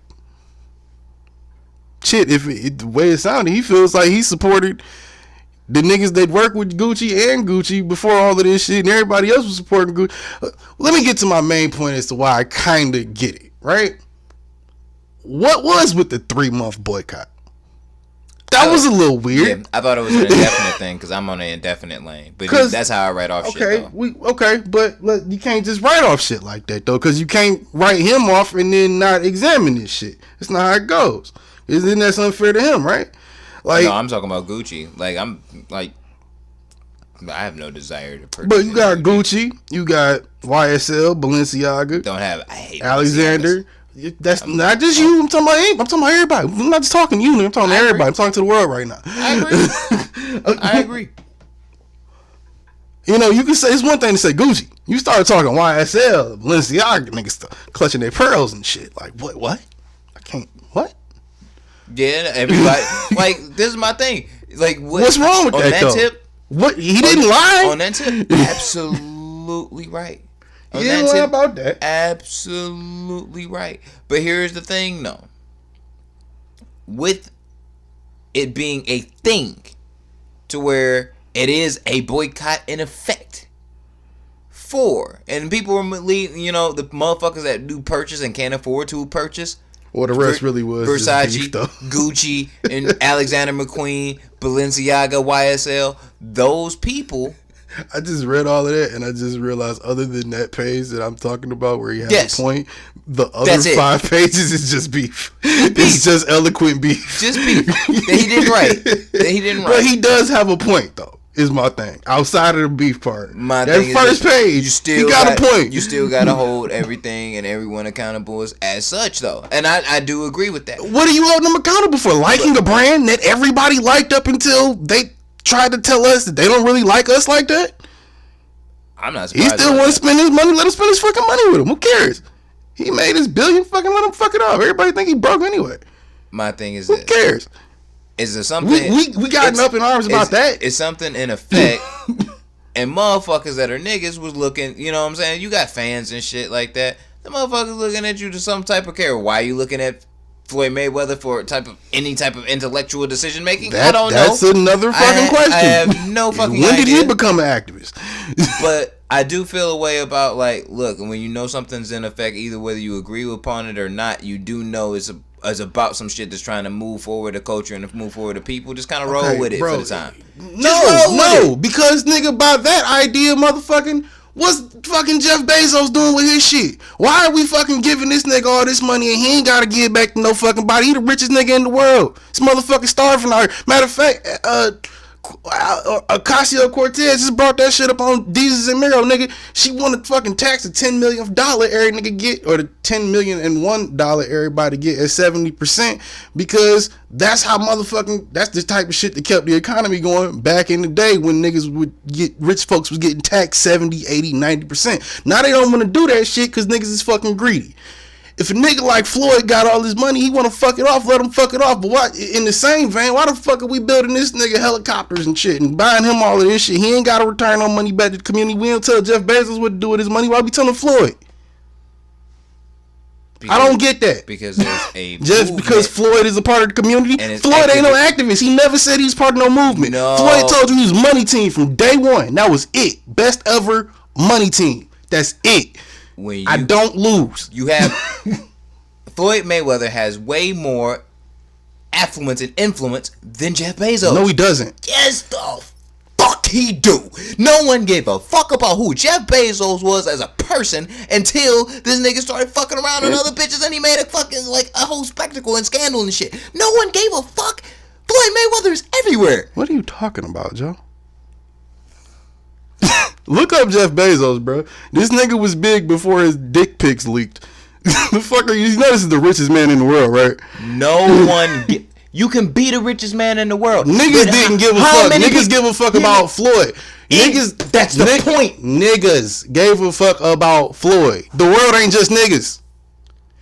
shit. The way it sounded, he feels like he supported the niggas that work with Gucci before all of this shit, and everybody else was supporting Gucci. Let me get to my main point as to why I kind of get it, right? What was with the 3-month boycott? That was a little weird. Yeah, I thought it was an indefinite thing because I'm on an indefinite lane. But that's how I write off shit, though. But you can't just write off shit like that, though, because you can't write him off and then not examine this shit. That's not how it goes. Isn't that unfair to him, right? Like, no, I'm talking about Gucci. I have no desire to purchase. But you got Gucci, you got YSL, Balenciaga. I hate Alexander. That's not just you. I'm talking about everybody. I'm not just talking to you. I'm talking to everybody. I'm talking to the world right now. I agree. You know, you can say it's one thing to say Gucci. You start talking YSL, Balenciaga, niggas clutching their pearls and shit. Like what? I can't. What? Yeah, everybody. This is my thing. What's wrong with that though? Tip? What he didn't lie on that tip. Absolutely right. He didn't lie about that. Absolutely right. But here's the thing, though. With it being a thing to where it is a boycott in effect and people were the motherfuckers that do purchase and can't afford to purchase. Well, the rest really was Versace, Gucci, and Alexander McQueen, Balenciaga, YSL. Those people. I just read all of that, and I just realized, other than that page that I'm talking about where he has a point, the other 5 pages is just beef. It's just eloquent beef. Just beef. That he didn't write. But he does have a point, though, is my thing. Outside of the beef part. That first page, he got a point. You still got to hold everything and everyone accountable as such, though. And I do agree with that. What are you holding them accountable for? Liking a brand that everybody liked up until they tried to tell us that they don't really like us like that? I'm not surprised. He still want to spend his money. Let him spend his fucking money with him. Who cares? He made his billion. Fucking let him fuck it up. Everybody think he broke anyway. My thing is, who cares? Is there something? We got up in arms about that. It's something in effect. And motherfuckers that are niggas was looking. You know what I'm saying? You got fans and shit like that. The motherfuckers looking at you to some type of care. Why are you looking at Floyd Mayweather for any type of intellectual decision making? I don't know. That's another fucking question. I have no fucking idea. When did he become an activist? But I do feel a way about, look, when you know something's in effect, either whether you agree upon it or not, you do know it's about some shit that's trying to move forward the culture and move forward the people. Just kind of roll with it for the time. No, because nigga, by that idea, motherfucking, what's fucking Jeff Bezos doing with his shit? Why are we fucking giving this nigga all this money and he ain't gotta give back to no fucking body? He the richest nigga in the world. This motherfucking starving out here. Matter of fact, Ocasio-Cortez just brought that shit up on Jesus and Mero, nigga. She wanted to fucking tax the $10 million every nigga get, or the $10,000,001 everybody get at 70%, because that's how that's the type of shit that kept the economy going back in the day when niggas would get, rich folks was getting taxed 70, 80, 90%. Now they don't want to do that shit because niggas is fucking greedy. If a nigga like Floyd got all his money, he want to fuck it off, let him fuck it off. But why, in the same vein, why the fuck are we building this nigga helicopters and shit and buying him all of this shit? He ain't got to return no money back to the community. We don't tell Jeff Bezos what to do with his money. Why we telling Floyd? I don't get that. Because there's a just because Floyd is a part of the community. Floyd ain't no activist. He never said he's part of no movement. No. Floyd told you he was money team from day one. That was it. Best ever money team. That's it. I don't lose. You have Floyd Mayweather has way more affluence and influence than Jeff Bezos. No, he doesn't. Yes, the fuck he do. No one gave a fuck about who Jeff Bezos was as a person until this nigga started fucking around on other bitches and he made a fucking like a whole spectacle and scandal and shit. No one gave a fuck. Floyd Mayweather is everywhere. What are you talking about, Joe? Look up Jeff Bezos, bro. This nigga was big before his dick pics leaked. The fuck are you? You know this is the richest man in the world, right? No one. You can be the richest man in the world. Niggas didn't give a fuck. Niggas give a fuck about Floyd. Niggas. That's the point. Niggas gave a fuck about Floyd. The world ain't just niggas.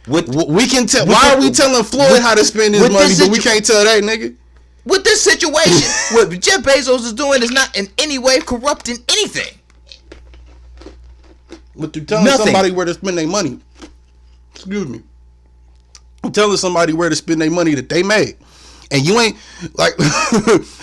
We can tell. Why are we telling Floyd how to spend his money, but we can't tell that nigga? With this situation, what Jeff Bezos is doing is not in any way corrupting anything. But you're telling somebody where to spend their money. Excuse me. I'm telling somebody where to spend their money that they made. And you ain't, like,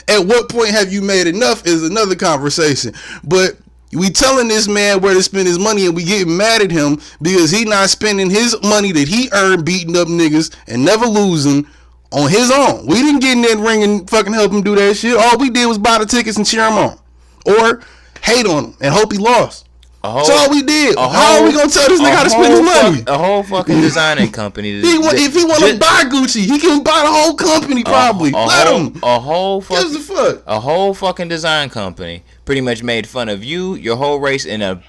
at what point have you made enough is another conversation. But we telling this man where to spend his money and we getting mad at him because he not spending his money that he earned beating up niggas and never losing on his own. We didn't get in that ring and fucking help him do that shit. All we did was buy the tickets and cheer him on. Or hate on him and hope he lost. That's all we did. How are we gonna tell this nigga how to spend his money? A whole fucking designing company. If he want to buy Gucci, he can buy the whole company probably. Let him. A whole fucking. Gives a fuck. A whole fucking design company pretty much made fun of you, your whole race in a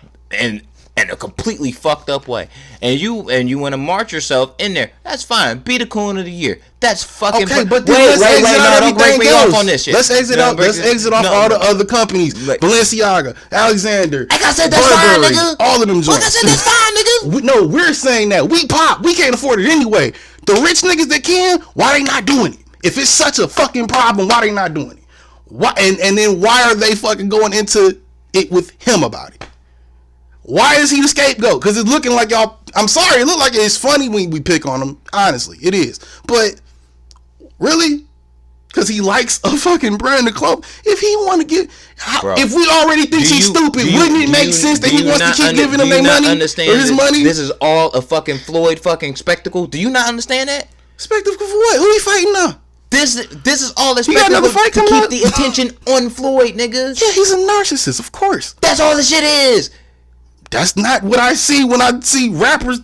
completely fucked up way. And you want to march yourself in there. That's fine. Be the coon of the year. That's fucking okay. But then let's exit out everything else. On this shit. Let's exit off all the other companies. Balenciaga, Alexander. Like I said, that's fine, nigga. All of them joints. Like I said, that's fine, nigga. No, we're saying that we pop. We can't afford it anyway. The rich niggas that can, why they not doing it? If it's such a fucking problem, why they not doing it? Why? And then why are they fucking going into it with him about it? Why is he the scapegoat? Because it's looking like y'all. I'm sorry, it look like it's funny when we pick on him. Honestly, it is. But really, because he likes a fucking brand of clothes. If he want to get, if we already think he's stupid, wouldn't it make sense that he wants to keep giving them their money or his money? This is all a fucking Floyd fucking spectacle. Do you not understand that? Spectacle for what? Who he fighting now? This is all a spectacle to keep the attention on Floyd, niggas. Yeah, he's a narcissist, of course. That's all the shit is. That's not what I see when I see rappers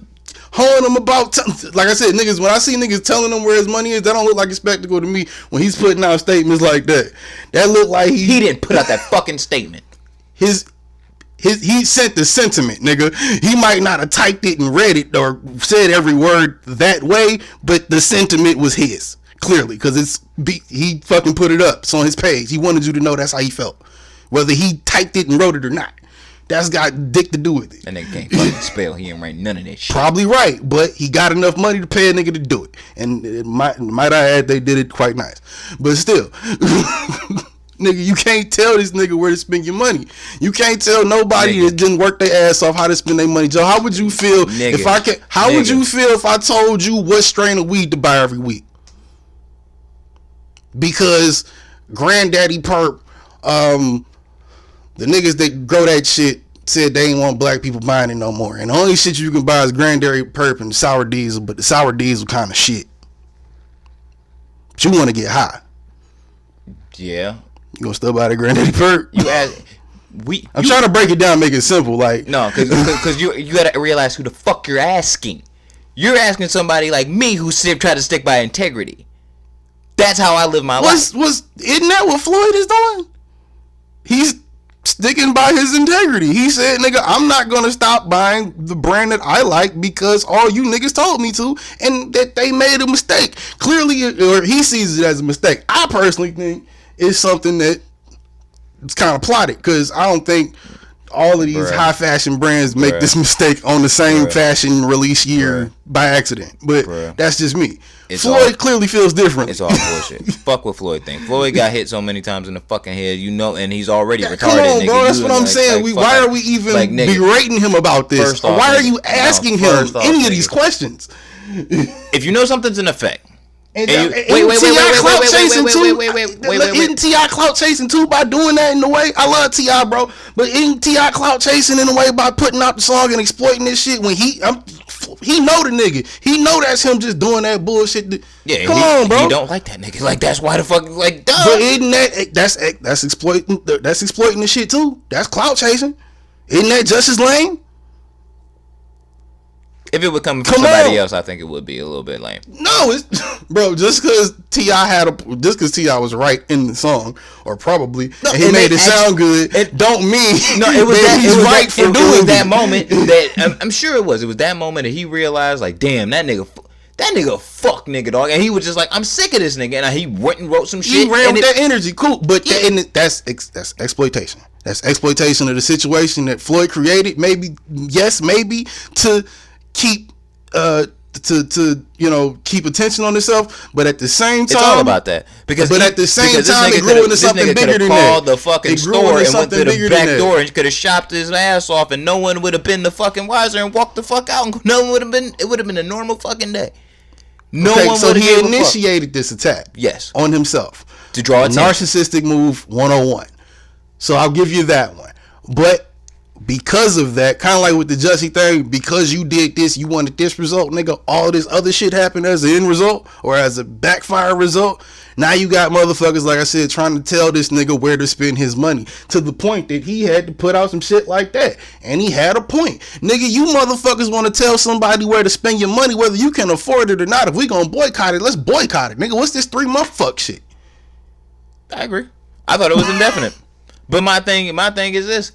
hoeing them about. Like I said, niggas, when I see niggas telling them where his money is, that don't look like a spectacle to me when he's putting out statements like that. That look like he didn't put out that fucking statement. He sent the sentiment, nigga. He might not have typed it and read it or said every word that way, but the sentiment was his, clearly, because he fucking put it up. It's on his page. He wanted you to know that's how he felt, whether he typed it and wrote it or not. That's got dick to do with it. And nigga can't fucking spell. He ain't write none of that shit. Probably right, but he got enough money to pay a nigga to do it. And might I add, they did it quite nice. But still, nigga, you can't tell this nigga where to spend your money. You can't tell nobody that didn't work their ass off how to spend their money. Joe, how would you feel if I can? How would you feel if I told you what strain of weed to buy every week? Because Granddaddy Perp, the niggas that grow that shit said they ain't want black people buying it no more. And the only shit you can buy is Granddaddy Perp and sour diesel, but the sour diesel kind of shit. But you want to get high. Yeah. You gonna still buy the Granddaddy Perp? I'm trying to break it down, make it simple. Like, no, because you gotta realize who the fuck you're asking. You're asking somebody like me who try to stick by integrity. That's how I live my life. Isn't that what Floyd is doing? he's sticking by his integrity. He said, nigga, I'm not gonna stop buying the brand that I like because all you niggas told me to, and that they made a mistake. Clearly, or he sees it as a mistake. I personally think it's something that it's kind of plotted, because I don't think all of these high fashion brands make this mistake on the same fashion release year by accident. But that's just me. Floyd clearly feels different. It's all bullshit. Fuck what Floyd think. Floyd got hit so many times in the fucking head, and he's already retarded. Come on, bro. That's what I'm saying. Why are we even berating him about this? Why are you asking him any of these questions? If you know something's in effect. Wait, isn't T.I. clout chasing too by doing that in the way? I love T.I., bro, but isn't T.I. clout chasing in a way by putting out the song and exploiting this shit when he know the nigga. He know that's him just doing that bullshit. Yeah, come on, bro. He don't like that nigga. Like, that's why the fuck, like, duh. But isn't that's exploiting the shit too? That's clout chasing. Isn't that just as lame? If it would come from somebody else, I think it would be a little bit lame. No, it's bro. Just because T.I. was right in the song, or probably and he made it sound good, don't mean it was that he's right for doing that moment. That I'm sure it was. It was that moment that he realized, like, damn, that nigga fuck nigga dog, and he was just like, I'm sick of this nigga, and he went and wrote some shit. He ran with that energy, cool, but that's exploitation. That's exploitation of the situation that Floyd created. Maybe to keep keep attention on himself, but at the same time, it's all about that. At the same time, it grew into something bigger than that. Called the fucking store and went to the back door and could have shopped his ass off, and no one would have been the fucking wiser and walked the fuck out. And no one would have been. It would have been a normal fucking day. So he initiated this attack, yes, on himself to draw attention. Narcissistic move 101. So I'll give you that one, but because of that, kind of like with the Jussie thing, because you did this, you wanted this result, nigga, all this other shit happened as an end result or as a backfire result. Now you got motherfuckers, like I said, trying to tell this nigga where to spend his money, to the point that he had to put out some shit like that. And he had a point. Nigga, you motherfuckers want to tell somebody where to spend your money, whether you can afford it or not. If we gonna boycott it, let's boycott it. Nigga, what's this 3-month fuck shit? I agree. I thought it was indefinite. But my thing is this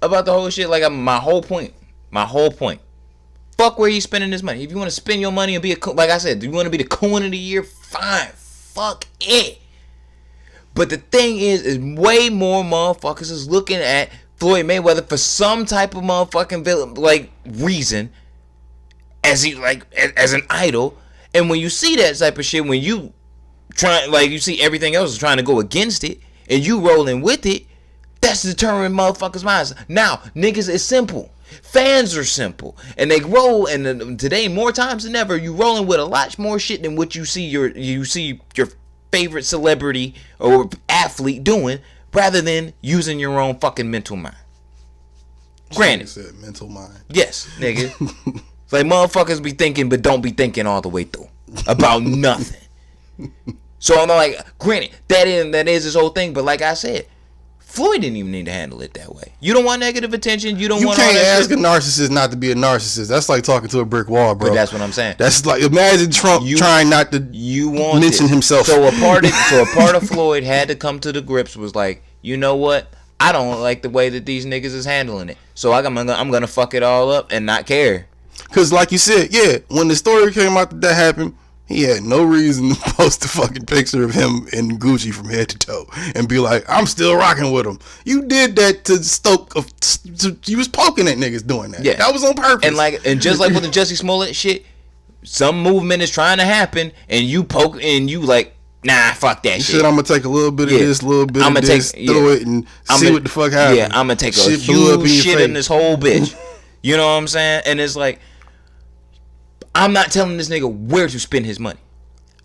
about the whole shit, like, my whole point, fuck where you spending this money. If you want to spend your money and be like I said, do you want to be the coon of the year? Fine, fuck it. But the thing is way more motherfuckers is looking at Floyd Mayweather for some type of motherfucking reason as an idol. And when you see that type of shit, when you you see everything else is trying to go against it, and you rolling with it, that's deterring motherfuckers' minds. Now, niggas is simple. Fans are simple. And they roll, and today, more times than ever, you rolling with a lot more shit than what you see your favorite celebrity or athlete doing, rather than using your own fucking mental mind. Granted. Said mental mind. Yes, nigga. It's like motherfuckers be thinking, but don't be thinking all the way through about nothing. So I'm like, granted, that is his whole thing, but like I said, Floyd didn't even need to handle it that way. You don't want negative attention. You can't ask a narcissist not to be a narcissist. That's like talking to a brick wall, bro. But that's what I'm saying. That's like, imagine Trump trying not to mention himself. So a part of Floyd had to come to the grips, was like, you know what? I don't like the way that these niggas is handling it. So I'm gonna fuck it all up and not care. Cause like you said, yeah, when the story came out that happened, he had no reason to post a fucking picture of him in Gucci from head to toe and be like, I'm still rocking with him. You did that to stoke. You was poking at niggas doing that. Yeah, that was on purpose. And just like with the Jussie Smollett shit, some movement is trying to happen, and you poke and you like, nah, fuck that shit. I'm gonna take a little bit of this, a little bit of this, throw it, and see what the fuck happens. Yeah, I'm gonna take a huge shit in this whole bitch. You know what I'm saying? And it's like, I'm not telling this nigga where to spend his money.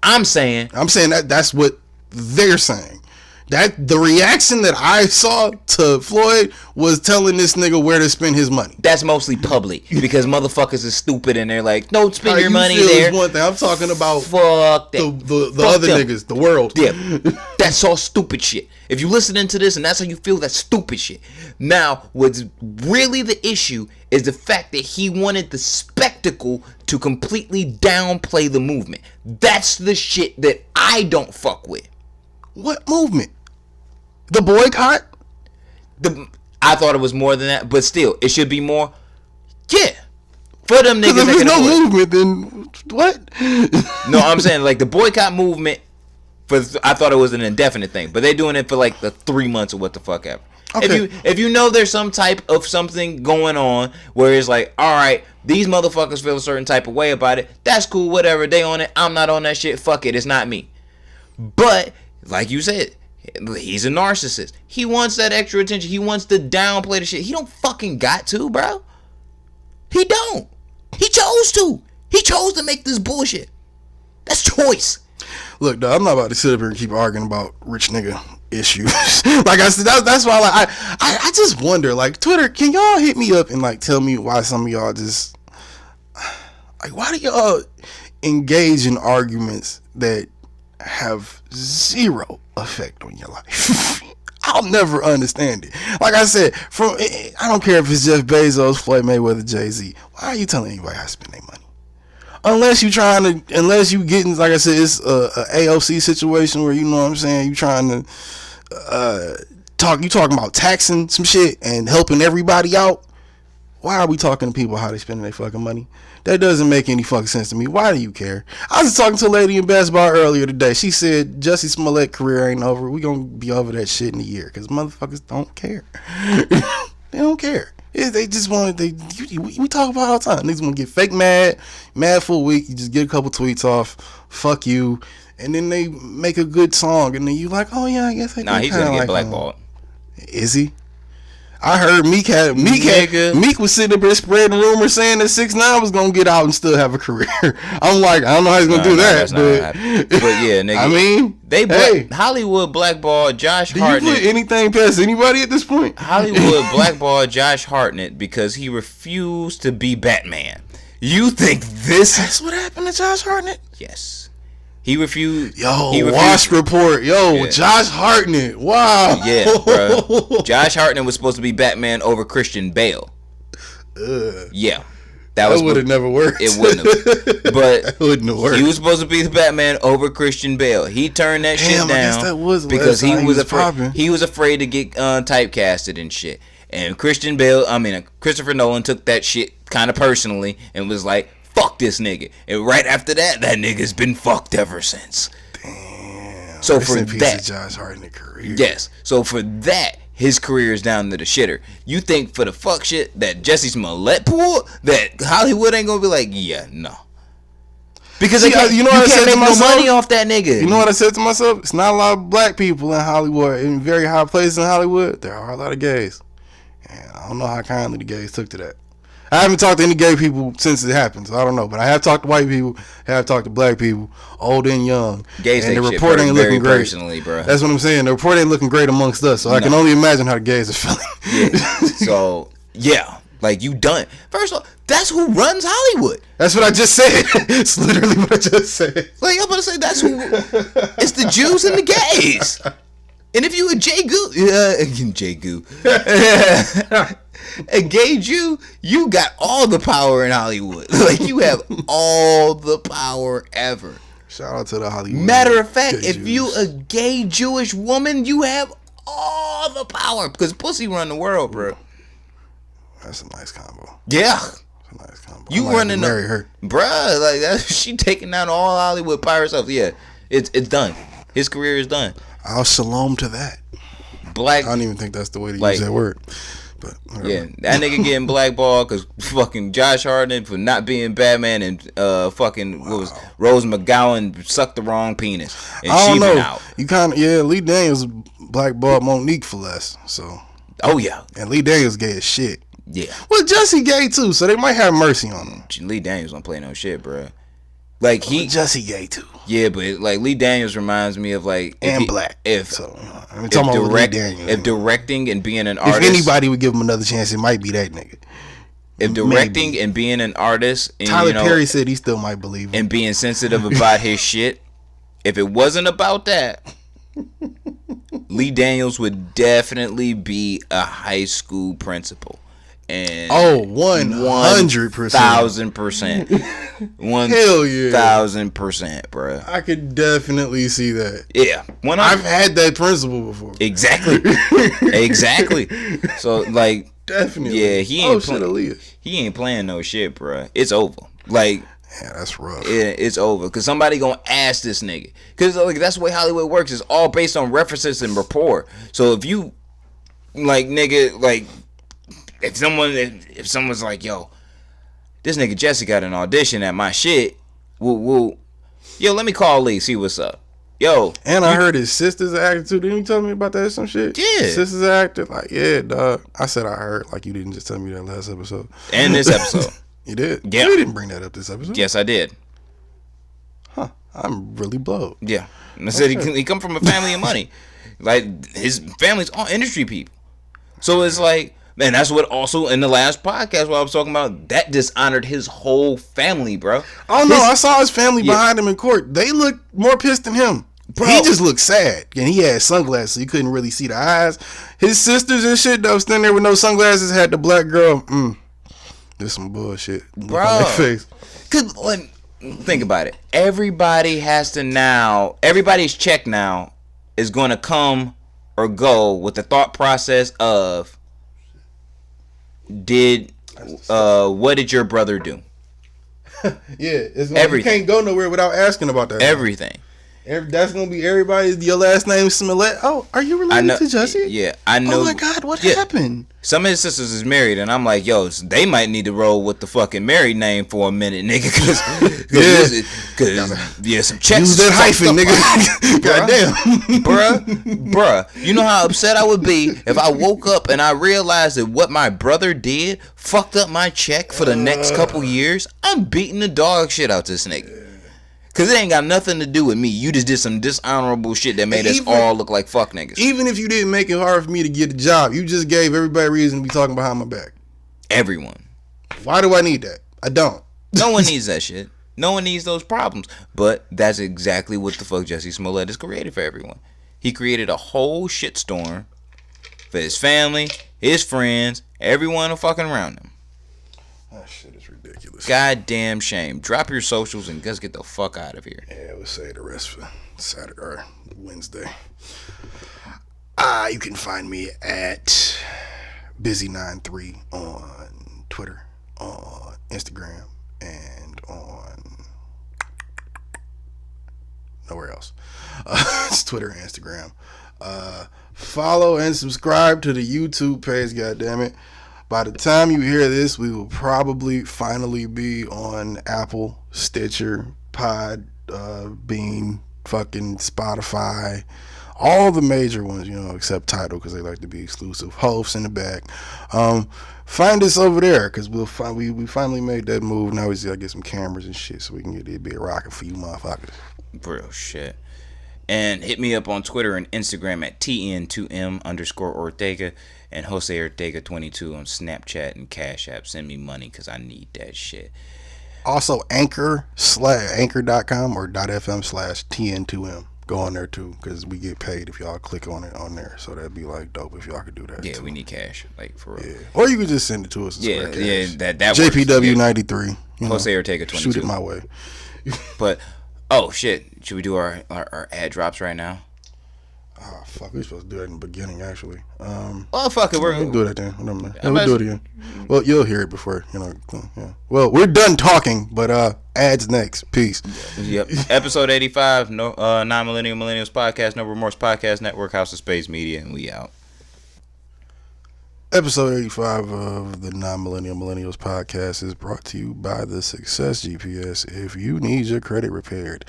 I'm saying that's what they're saying. That the reaction that I saw to Floyd was telling this nigga where to spend his money. That's mostly public because motherfuckers is stupid and they're like, don't spend your money there. One thing I'm talking about. Fuck the other niggas, the world. Yeah, that's all stupid shit. If you listening to this and that's how you feel, that's stupid shit. Now, what's really the issue is the fact that he wanted the spectacle to completely downplay the movement. That's the shit that I don't fuck with. What movement? The boycott? I thought it was more than that, but still, it should be more. Yeah, for them niggas. If there's no movement, then what? No, I'm saying like the boycott movement. I thought it was an indefinite thing, but they're doing it for like the 3 months or what the fuck ever. Okay. If you know there's some type of something going on where it's like, all right, these motherfuckers feel a certain type of way about it. That's cool, whatever. They on it. I'm not on that shit. Fuck it. It's not me. But like you said, he's a narcissist. He wants that extra attention. He wants to downplay the shit. He don't fucking got to, bro. He don't. He chose to. He chose to make this bullshit. That's choice. Look, dog, I'm not about to sit up here and keep arguing about rich nigga issues. Like I said, that's why I just wonder, like, Twitter, can y'all hit me up and like tell me why some of y'all just like, why do y'all engage in arguments that have zero effect on your life? I'll never understand it. Like I said, I don't care if it's Jeff Bezos, Floyd Mayweather, Jay-Z. Why are you telling anybody how to spend their money? Unless you getting, like I said, it's a AOC situation where, you know what I'm saying, you trying to talking about taxing some shit and helping everybody out. Why are we talking to people how they spending their fucking money? That doesn't make any fucking sense to me. Why do you care? I was talking to a lady in basketball earlier today. She said Jussie Smollett career ain't over. We gonna be over that shit in a year because motherfuckers don't care. They don't care. They just want we talk about it all the time. Niggas want to get fake mad for a week. You just get a couple tweets off, fuck you, and then they make a good song, and then you like, oh yeah, I guess I. Nah, he's gonna get blackballed. Is he? I heard Meek was sitting up there spreading rumors saying that 6ix9ine was gonna get out and still have a career. I'm like, I don't know how he's gonna do that, but yeah, nigga. I mean, Hollywood blackballed Josh Hartnett. Do you put anything past anybody at this point? Hollywood blackballed Josh Hartnett because he refused to be Batman. You think that's what happened to Josh Hartnett? Yes. He refused. Wash report. Josh Hartnett. Wow. Yeah, bro. Josh Hartnett was supposed to be Batman over Christian Bale. Yeah. That would have never worked. It wouldn't have. But it wouldn't have worked. He was supposed to be the Batman over Christian Bale. He turned that shit down. I guess that was because he was afraid to get typecasted and shit. And Christopher Nolan took that shit kind of personally and was like, fuck this nigga. And right after that nigga's been fucked ever since. Damn. So for that, Josh Hartnett career. Yes. So for that, his career is down to the shitter. You think for the fuck shit that Jussie Smollett pulled, that Hollywood ain't gonna be like, yeah, no. Because you can't make no money off that nigga. You know what I said to myself? It's not a lot of black people in Hollywood, in very high places in Hollywood. There are a lot of gays. And I don't know how kindly the gays took to that. I haven't talked to any gay people since it happened, so I don't know. But I have talked to white people, have talked to black people, old and young. Gays and the report ain't looking great. Personally, bro. That's what I'm saying. The report ain't looking great amongst us, so I can only imagine how the gays are feeling. Yeah. So, yeah. Like, you done. First of all, that's who runs Hollywood. That's what I just said. It's literally what I just said. Like, I'm about to say, that's who. It's the Jews and the gays. And if you a a gay Jew, you got all the power in Hollywood. Like, you have all the power ever. Shout out to the Hollywood. Matter of fact, if you a gay Jewish woman, you have all the power because pussy run the world, bro. That's a nice combo. Yeah. That's a nice combo. You running marry her, bruh? Like that, she taking down all Hollywood by herself. Yeah, it's done. His career is done. I'll shalom to that. Black. I don't even think that's the way to use that word. But yeah, that nigga getting blackballed because fucking Josh Hartnett for not being Batman and fucking what was Rose McGowan sucked the wrong penis and I don't she know. been out. You kind of Lee Daniels blackballed Monique for less. So and Lee Daniels gay as shit. Yeah. Well, Jussie gay too, so they might have mercy on him. Lee Daniels don't play no shit, bro. Like Jussie gay too. Yeah, but like Lee Daniels reminds me of like black. If directing and being an artist, if anybody would give him another chance, it might be that nigga. If directing and being an artist, and, Tyler Perry said he still might believe him. And being sensitive about his shit. If it wasn't about that, Lee Daniels would definitely be a high school principal. And 100%. 1,000%. Hell yeah. 1,000%, bro. I could definitely see that. Yeah. I've had that principle before. Exactly. Exactly. So, like, definitely. Yeah, he ain't playing no shit, bro. It's over. Like, yeah, that's rough. Yeah, it's over. Because somebody gonna ask this nigga. Because, like, that's the way Hollywood works. It's all based on references and rapport. So, if you, like, nigga, like, if someone's like, yo, this nigga Jesse got an audition at my shit, yo, let me call Lee, see what's up. Yo. And I heard his sister's an actor too. Didn't you tell me about that or some shit? Yeah. His sister's an actor? Like, yeah, dog. I said I heard. Like, you didn't just tell me that last episode. And this episode. You did? Yeah. You didn't bring that up this episode. Yes, I did. Huh. I'm really blowed. Yeah. And I said he come from a family of money. Like, his family's all industry people. So it's like, man, that's what also in the last podcast what I was talking about, that dishonored his whole family, bro. Oh, no. I saw his family behind him in court. They look more pissed than him. Bro. He just looked sad. And he had sunglasses, so you couldn't really see the eyes. His sisters and shit, though, standing there with no sunglasses, had the black girl. This some bullshit. Bro. On their face. Cause, like, think about it. Everybody's check now is going to come or go with the thought process of, what did your brother do? Yeah, you can't go nowhere without asking about that. Everything. That's gonna be everybody. Your last name is Smollet. Oh, are you related to Jussie? Yeah, I know. Oh my God, what happened? Some of his sisters is married, and I'm like, yo, they might need to roll with the fucking married name for a minute, nigga. Cause some checks. Use that hyphen, nigga. Goddamn, bruh. You know how upset I would be if I woke up and I realized that what my brother did fucked up my check for the next couple years. I'm beating the dog shit out this nigga. Cause it ain't got nothing to do with me. You just did some dishonorable shit that made us all look like fuck niggas. Even if you didn't make it hard for me to get a job, you just gave everybody a reason to be talking behind my back. Everyone. Why do I need that? I don't. No one needs that shit. No one needs those problems. But that's exactly what the fuck Jussie Smollett has created for everyone. He created a whole shitstorm for his family, his friends, everyone fucking around him. That shit is ridiculous. Goddamn shame. Drop your socials and just get the fuck out of here. Yeah, we'll say the rest for Saturday or Wednesday. You can find me at busy93 on Twitter, on Instagram, and on nowhere else. It's Twitter and Instagram. Follow and subscribe to the YouTube page, goddammit. By the time you hear this, we will probably finally be on Apple, Stitcher, Podbean, fucking Spotify, all the major ones, except Tidal because they like to be exclusive. Hosts in the back. Find us over there because we finally made that move. Now we just gotta get some cameras and shit so we can get it big rocking for you motherfuckers. Real shit. And hit me up on Twitter and Instagram at TN2M_Ortega and Jose Ortega 22 on Snapchat and Cash App. Send me money because I need that shit. Also, anchor.com or .fm/TN2M. Go on there too because we get paid if y'all click on it on there. So that'd be like dope if y'all could do that. Yeah, too. We need cash, like for real. Yeah. Or you could just send it to us. Yeah, that JPW 93. Jose Ortega 22. Shoot it my way. But oh shit, should we do our ad drops right now? Oh fuck, we supposed to do that in the beginning actually. Oh fuck it, we'll do that then. We'll do it again. Well, you'll hear it before, Yeah. Well, we're done talking, but ads next. Peace. Yep. Episode 85, Non-Millennial Millennials Podcast, No Remorse Podcast Network, House of Space Media, and we out. Episode 85 of the Non-Millennial Millennials Podcast is brought to you by the Success GPS. If you need your credit repaired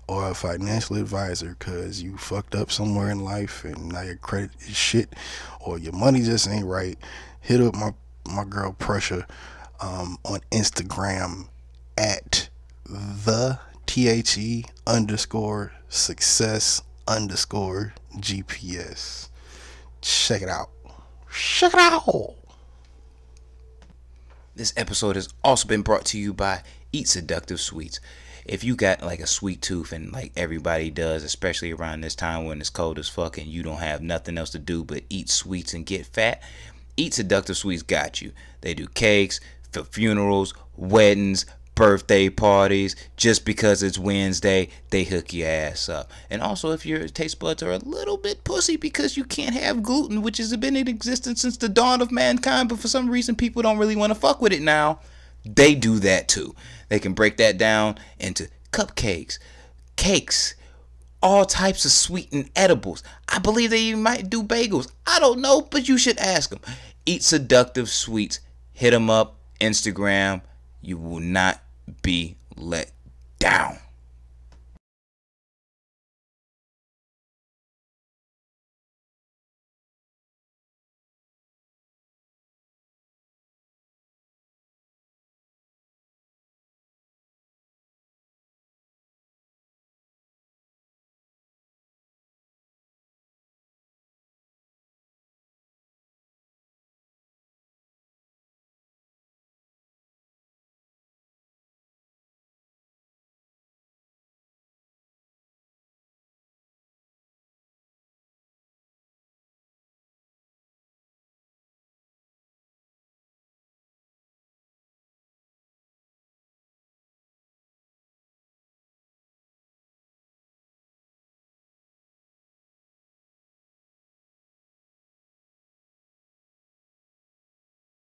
or a financial advisor because you fucked up somewhere in life and now your credit is shit or your money just ain't right, hit up my girl Pressure on Instagram at the THE_success_GPS. Check it out. Check it out. This episode has also been brought to you by Eat Seductive Sweets. If you got like a sweet tooth, and like everybody does, especially around this time when it's cold as fuck and you don't have nothing else to do but eat sweets and get fat, Eat Seductive Sweets got you. They do cakes for funerals, weddings, birthday parties. Just because it's Wednesday, they hook your ass up. And also, if your taste buds are a little bit pussy because you can't have gluten, which has been in existence since the dawn of mankind, but for some reason people don't really want to fuck with it now, they do that too. They can break that down into cupcakes, cakes, all types of sweetened edibles. I believe they even might do bagels. I don't know, but you should ask them. Eat Seductive Sweets. Hit them up. Instagram. You will not be let down.